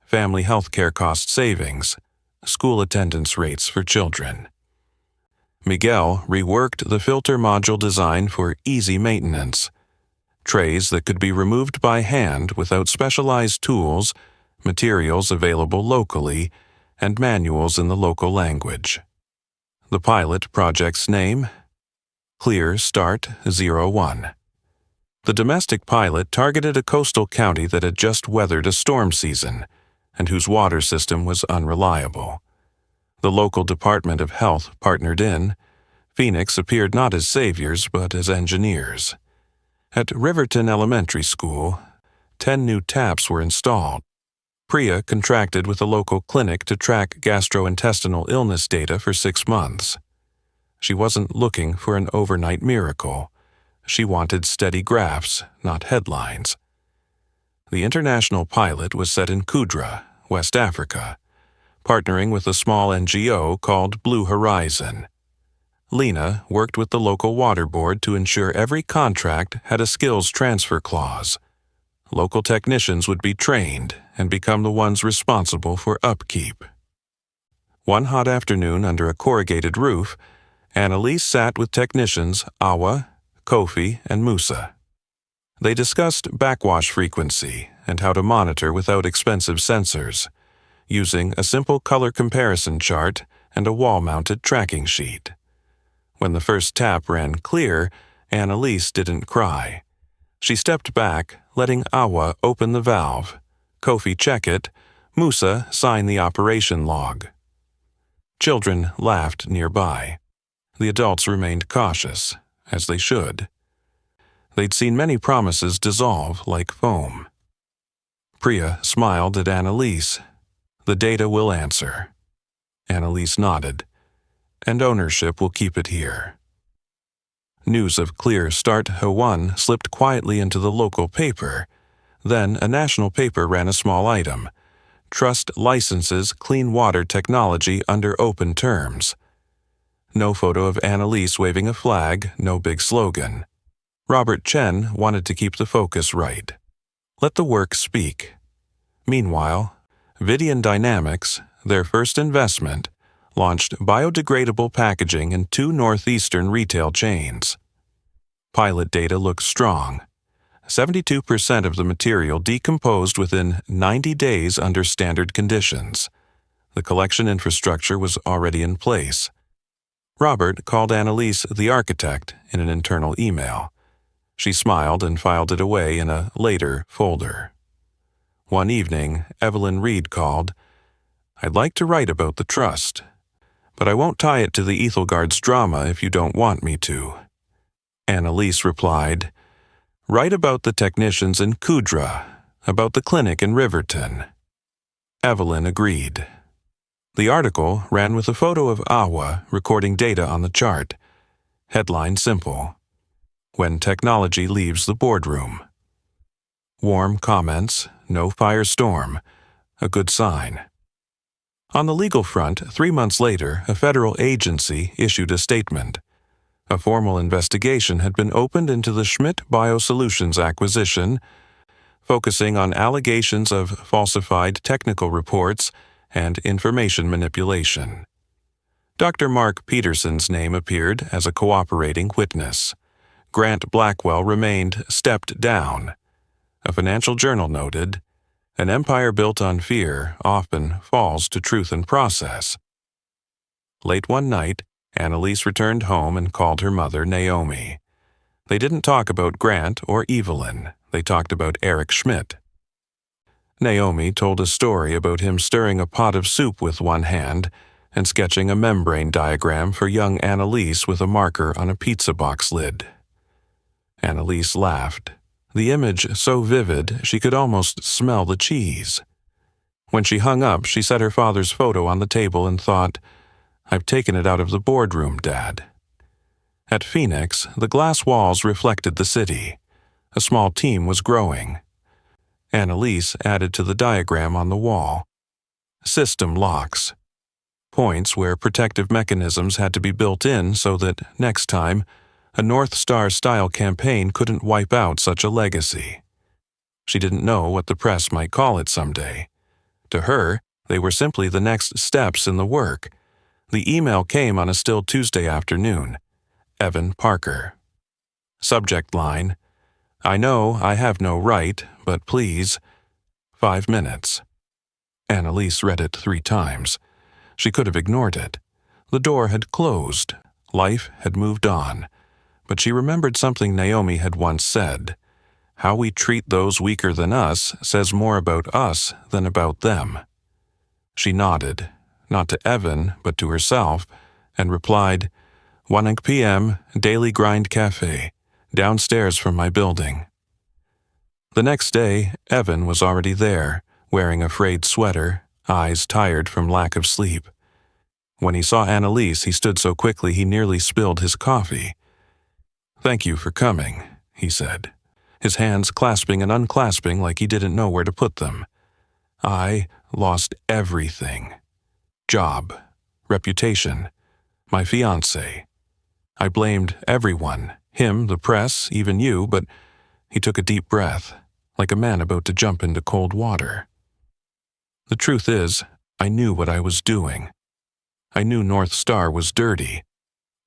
Family health care cost savings. School attendance rates for children. Miguel reworked the filter module design for easy maintenance. Trays that could be removed by hand without specialized tools, materials available locally, and manuals in the local language. The pilot project's name? Clear Start 01. The domestic pilot targeted a coastal county that had just weathered a storm season and whose water system was unreliable. The local Department of Health partnered in. Phoenix appeared not as saviors but as engineers. At Riverton Elementary School, 10 new taps were installed. Priya contracted with a local clinic to track gastrointestinal illness data for 6 months. She wasn't looking for an overnight miracle. She wanted steady graphs, not headlines. The international pilot was set in Kudra, West Africa, partnering with a small NGO called Blue Horizon. Lena worked with the local water board to ensure every contract had a skills transfer clause. Local technicians would be trained and become the ones responsible for upkeep. One hot afternoon under a corrugated roof, Annalise sat with technicians Awa, Kofi, and Musa. They discussed backwash frequency and how to monitor without expensive sensors, using a simple color comparison chart and a wall-mounted tracking sheet. When the first tap ran clear, Annalise didn't cry. She stepped back, letting Awa open the valve, Kofi check it, Musa sign the operation log. Children laughed nearby. The adults remained cautious, as they should. They'd seen many promises dissolve like foam. Priya smiled at Annalise. The data will answer. Annalise nodded. And ownership will keep it here. News of Clear Start 01 slipped quietly into the local paper. Then a national paper ran a small item. Trust licenses clean water technology under open terms. No photo of Annalise waving a flag, no big slogan. Robert Chen wanted to keep the focus right. Let the work speak. Meanwhile, Vidian Dynamics, their first investment, launched biodegradable packaging in 2 northeastern retail chains. Pilot data looked strong. 72% of the material decomposed within 90 days under standard conditions. The collection infrastructure was already in place. Robert called Annalise the architect in an internal email. She smiled and filed it away in a later folder. One evening, Evelyn Reed called. I'd like to write about the trust, but I won't tie it to the Ethelgard's drama if you don't want me to. Annalise replied, write about the technicians in Kudra, about the clinic in Riverton. Evelyn agreed. The article ran with a photo of Awa recording data on the chart. Headline simple. When technology leaves the boardroom. Warm comments, no firestorm, a good sign. On the legal front, 3 months later, a federal agency issued a statement. A formal investigation had been opened into the Schmidt Biosolutions acquisition, focusing on allegations of falsified technical reports and information manipulation. Dr. Mark Peterson's name appeared as a cooperating witness. Grant Blackwell remained stepped down. A financial journal noted, "An empire built on fear often falls to truth and process." Late one night, Annalise returned home and called her mother, Naomi. They didn't talk about Grant or Evelyn. They talked about Eric Schmidt. Naomi told a story about him stirring a pot of soup with one hand and sketching a membrane diagram for young Annalise with a marker on a pizza box lid. Annalise laughed, the image so vivid she could almost smell the cheese. When she hung up, she set her father's photo on the table and thought, "I've taken it out of the boardroom, Dad." At Phoenix, the glass walls reflected the city. A small team was growing. Annalise added to the diagram on the wall. System locks. Points where protective mechanisms had to be built in so that, next time, a North Star-style campaign couldn't wipe out such a legacy. She didn't know what the press might call it someday. To her, they were simply the next steps in the work. The email came on a still Tuesday afternoon. Evan Parker. Subject line, "I know I have no right, but please, 5 minutes." Annalise read it 3 times. She could have ignored it. The door had closed. Life had moved on. But she remembered something Naomi had once said. How we treat those weaker than us says more about us than about them. She nodded, not to Evan, but to herself, and replied, 1 p.m., Daily Grind Cafe, downstairs from my building. The next day, Evan was already there, wearing a frayed sweater, eyes tired from lack of sleep. When he saw Annalise, he stood so quickly he nearly spilled his coffee. "Thank you for coming," he said, his hands clasping and unclasping like he didn't know where to put them. "I lost everything. Job, reputation, my fiancé. I blamed everyone, him, the press, even you, but..." He took a deep breath, like a man about to jump into cold water. "The truth is, I knew what I was doing. I knew North Star was dirty.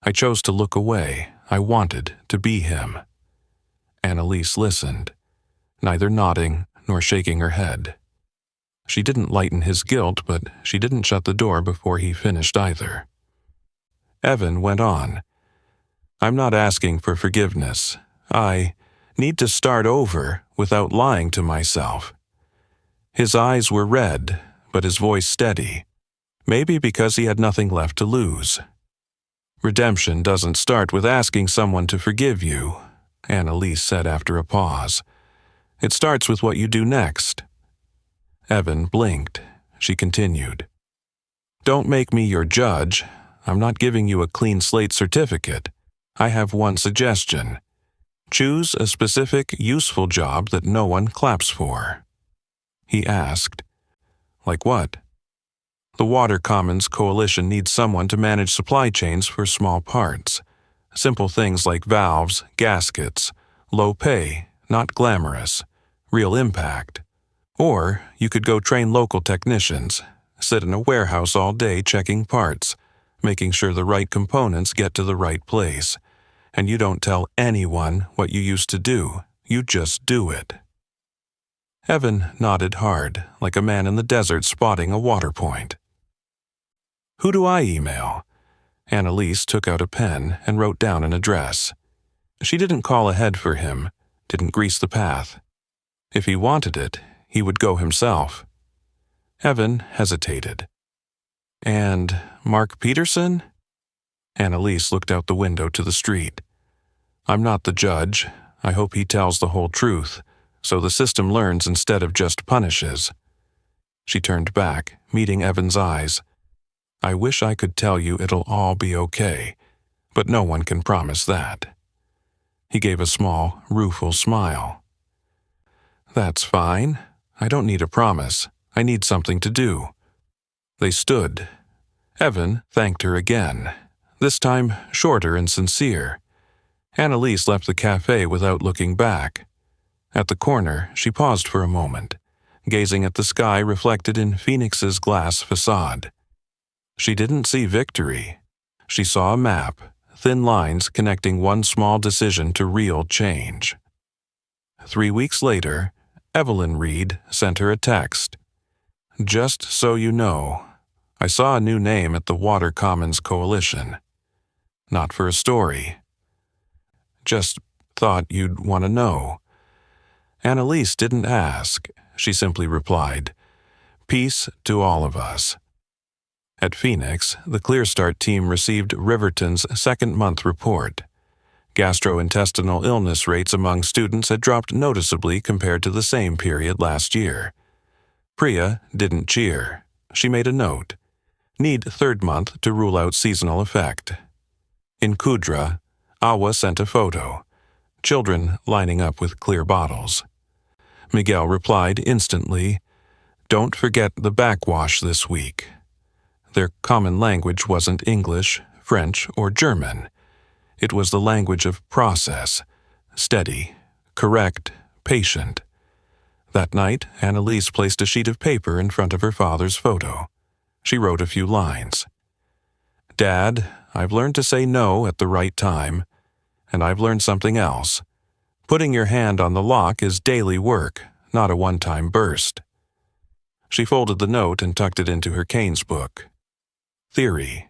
I chose to look away. I wanted to be him." Annalise listened, neither nodding nor shaking her head. She didn't lighten his guilt, but she didn't shut the door before he finished either. Evan went on, "I'm not asking for forgiveness. I need to start over without lying to myself." His eyes were red, but his voice steady, maybe because he had nothing left to lose. "Redemption doesn't start with asking someone to forgive you," Annalise said after a pause. "It starts with what you do next." Evan blinked. She continued, "Don't make me your judge. I'm not giving you a clean slate certificate. I have one suggestion. Choose a specific, useful job that no one claps for." He asked, "Like what?" "The Water Commons Coalition needs someone to manage supply chains for small parts. Simple things like valves, gaskets. Low pay, not glamorous. Real impact. Or you could go train local technicians, sit in a warehouse all day checking parts, making sure the right components get to the right place. And you don't tell anyone what you used to do. You just do it." Evan nodded hard, like a man in the desert spotting a water point. "Who do I email?" Annalise took out a pen and wrote down an address. She didn't call ahead for him, didn't grease the path. If he wanted it, he would go himself. Evan hesitated. "And Mark Peterson?" Annalise looked out the window to the street. "I'm not the judge. I hope he tells the whole truth, so the system learns instead of just punishes." She turned back, meeting Evan's eyes. "I wish I could tell you it'll all be okay, but no one can promise that." He gave a small, rueful smile. "That's fine. I don't need a promise. I need something to do." They stood. Evan thanked her again, this time shorter and sincere. Annalise left the cafe without looking back. At the corner, she paused for a moment, gazing at the sky reflected in Phoenix's glass facade. She didn't see victory. She saw a map, thin lines connecting one small decision to real change. 3 weeks later, Evelyn Reed sent her a text. "Just so you know, I saw a new name at the Water Commons Coalition. Not for a story. Just thought you'd want to know." Annalise didn't ask. She simply replied, "Peace to all of us." At Phoenix, the Clear Start team received Riverton's second-month report. Gastrointestinal illness rates among students had dropped noticeably compared to the same period last year. Priya didn't cheer. She made a note. Need third month to rule out seasonal effect. In Kudra, Awa sent a photo. Children lining up with clear bottles. Miguel replied instantly, "Don't forget the backwash this week." Their common language wasn't English, French, or German. It was the language of process, steady, correct, patient. That night, Annalise placed a sheet of paper in front of her father's photo. She wrote a few lines. "Dad, I've learned to say no at the right time, and I've learned something else. Putting your hand on the lock is daily work, not a one-time burst." She folded the note and tucked it into her Keynes book. Theory,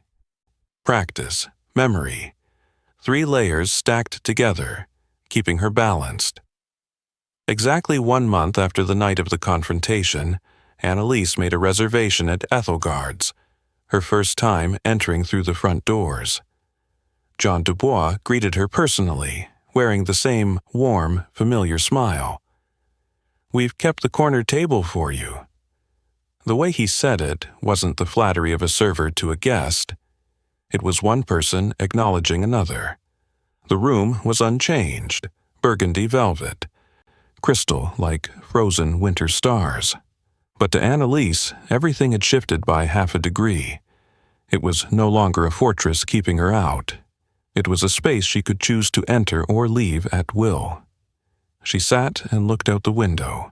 practice, memory. 3 layers stacked together, keeping her balanced. Exactly 1 month after the night of the confrontation, Annalise made a reservation at Ethelgard's, her first time entering through the front doors. John Dubois greeted her personally, wearing the same warm, familiar smile. "We've kept the corner table for you." The way he said it wasn't the flattery of a server to a guest. It was one person acknowledging another. The room was unchanged, burgundy velvet, crystal like frozen winter stars. But to Annalise, everything had shifted by half a degree. It was no longer a fortress keeping her out. It was a space she could choose to enter or leave at will. She sat and looked out the window.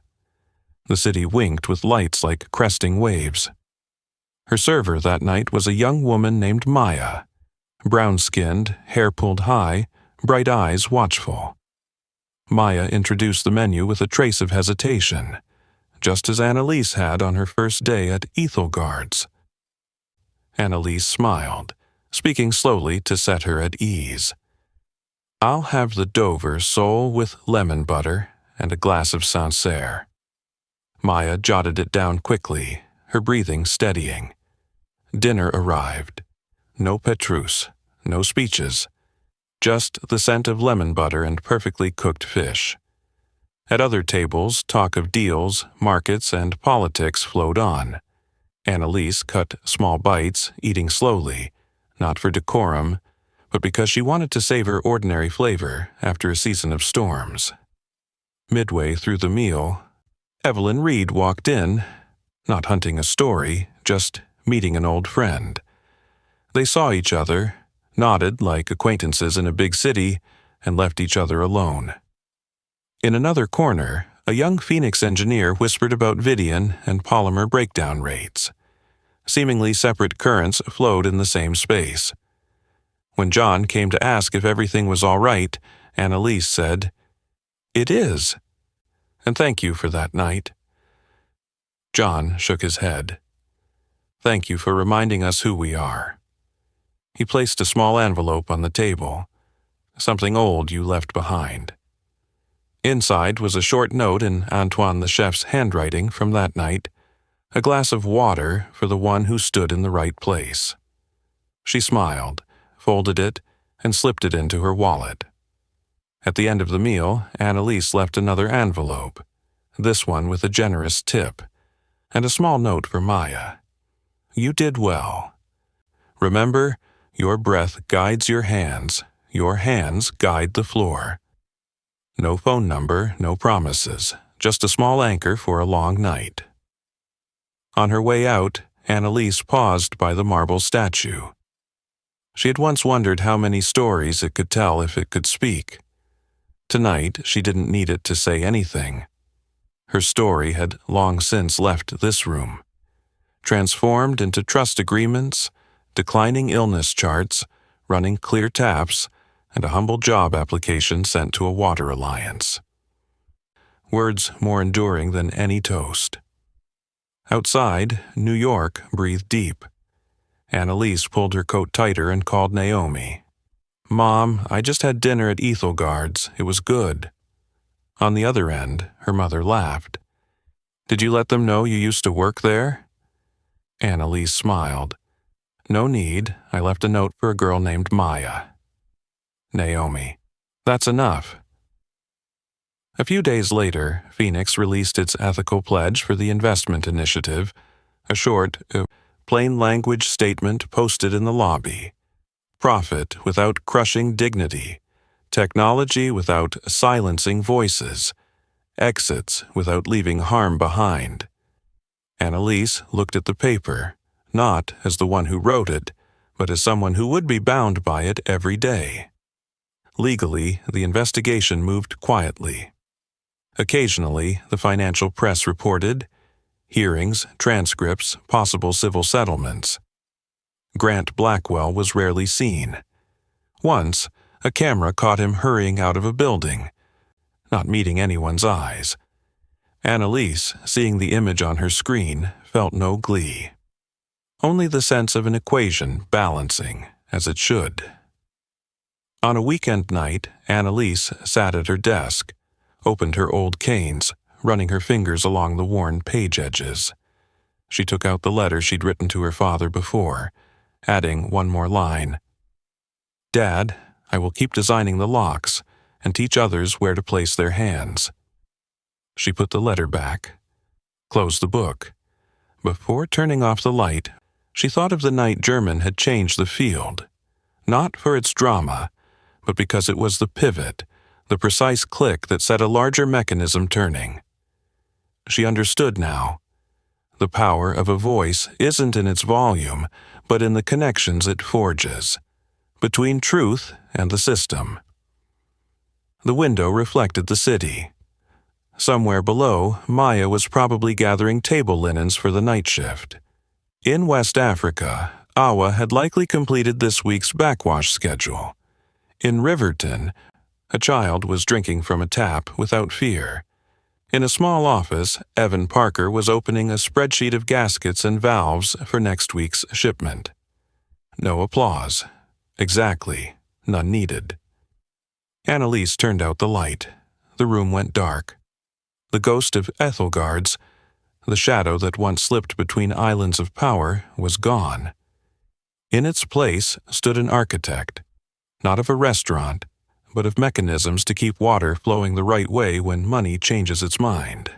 The city winked with lights like cresting waves. Her server that night was a young woman named Maya, brown-skinned, hair pulled high, bright eyes watchful. Maya introduced the menu with a trace of hesitation, just as Annalise had on her first day at Ethelgard's. Annalise smiled, speaking slowly to set her at ease. "I'll have the Dover sole with lemon butter and a glass of Sancerre." Maya jotted it down quickly, her breathing steadying. Dinner arrived. No Petrus, no speeches, just the scent of lemon butter and perfectly cooked fish. At other tables, talk of deals, markets, and politics flowed on. Annalise cut small bites, eating slowly, not for decorum, but because she wanted to savor ordinary flavor after a season of storms. Midway through the meal, Evelyn Reed walked in, not hunting a story, just meeting an old friend. They saw each other, nodded like acquaintances in a big city, and left each other alone. In another corner, a young Phoenix engineer whispered about Vidian and polymer breakdown rates. Seemingly separate currents flowed in the same space. When John came to ask if everything was all right, Annalise said, "It is. And thank you for that night." John shook his head. "Thank you for reminding us who we are." He placed a small envelope on the table, something old you left behind. Inside was a short note in Antoine the chef's handwriting from that night, a glass of water for the one who stood in the right place. She smiled, folded it, and slipped it into her wallet. At the end of the meal, Annalise left another envelope, this one with a generous tip, and a small note for Maya. "You did well. Remember, your breath guides your hands guide the floor." No phone number, no promises, just a small anchor for a long night. On her way out, Annalise paused by the marble statue. She had once wondered how many stories it could tell if it could speak. Tonight, she didn't need it to say anything. Her story had long since left this room. Transformed into trust agreements, declining illness charts, running clear taps, and a humble job application sent to a water alliance. Words more enduring than any toast. Outside, New York breathed deep. Annalise pulled her coat tighter and called Naomi. "Mom, I just had dinner at Ethelgard's. It was good." On the other end, her mother laughed. "Did you let them know you used to work there?" Annalise smiled. "No need. I left a note for a girl named Maya." Naomi: "That's enough." A few days later, Phoenix released its ethical pledge for the investment initiative, a short, plain language statement posted in the lobby. Profit without crushing dignity. Technology without silencing voices. Exits without leaving harm behind. Annalise looked at the paper, not as the one who wrote it, but as someone who would be bound by it every day. Legally, the investigation moved quietly. Occasionally, the financial press reported hearings, transcripts, possible civil settlements. Grant Blackwell was rarely seen. Once, a camera caught him hurrying out of a building, not meeting anyone's eyes. Annalise, seeing the image on her screen, felt no glee. Only the sense of an equation balancing, as it should. On a weekend night, Annalise sat at her desk, opened her old canes, running her fingers along the worn page edges. She took out the letter she'd written to her father before, adding one more line. "Dad, I will keep designing the locks and teach others where to place their hands." She put the letter back, closed the book. Before turning off the light, she thought of the night German had changed the field, not for its drama, but because it was the pivot, the precise click that set a larger mechanism turning. She understood now. The power of a voice isn't in its volume, but in the connections it forges, between truth and the system. The window reflected the city. Somewhere below, Maya was probably gathering table linens for the night shift. In West Africa, Awa had likely completed this week's backwash schedule. In Riverton, a child was drinking from a tap without fear. In a small office, Evan Parker was opening a spreadsheet of gaskets and valves for next week's shipment. No applause. Exactly. None needed. Annalise turned out the light. The room went dark. The ghost of Ethelgard's, the shadow that once slipped between islands of power, was gone. In its place stood an architect, not of a restaurant, but of mechanisms to keep water flowing the right way when money changes its mind.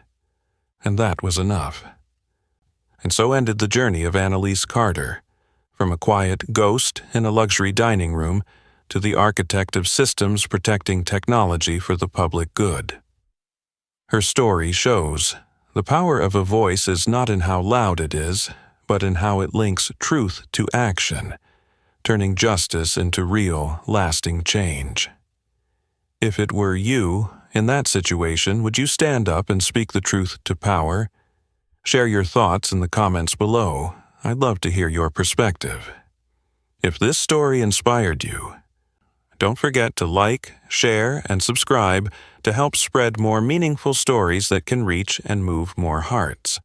And that was enough. And so ended the journey of Annalise Carter, from a quiet ghost in a luxury dining room to the architect of systems protecting technology for the public good. Her story shows the power of a voice is not in how loud it is, but in how it links truth to action, turning justice into real, lasting change. If it were you, in that situation, would you stand up and speak the truth to power? Share your thoughts in the comments below. I'd love to hear your perspective. If this story inspired you, don't forget to like, share, and subscribe to help spread more meaningful stories that can reach and move more hearts.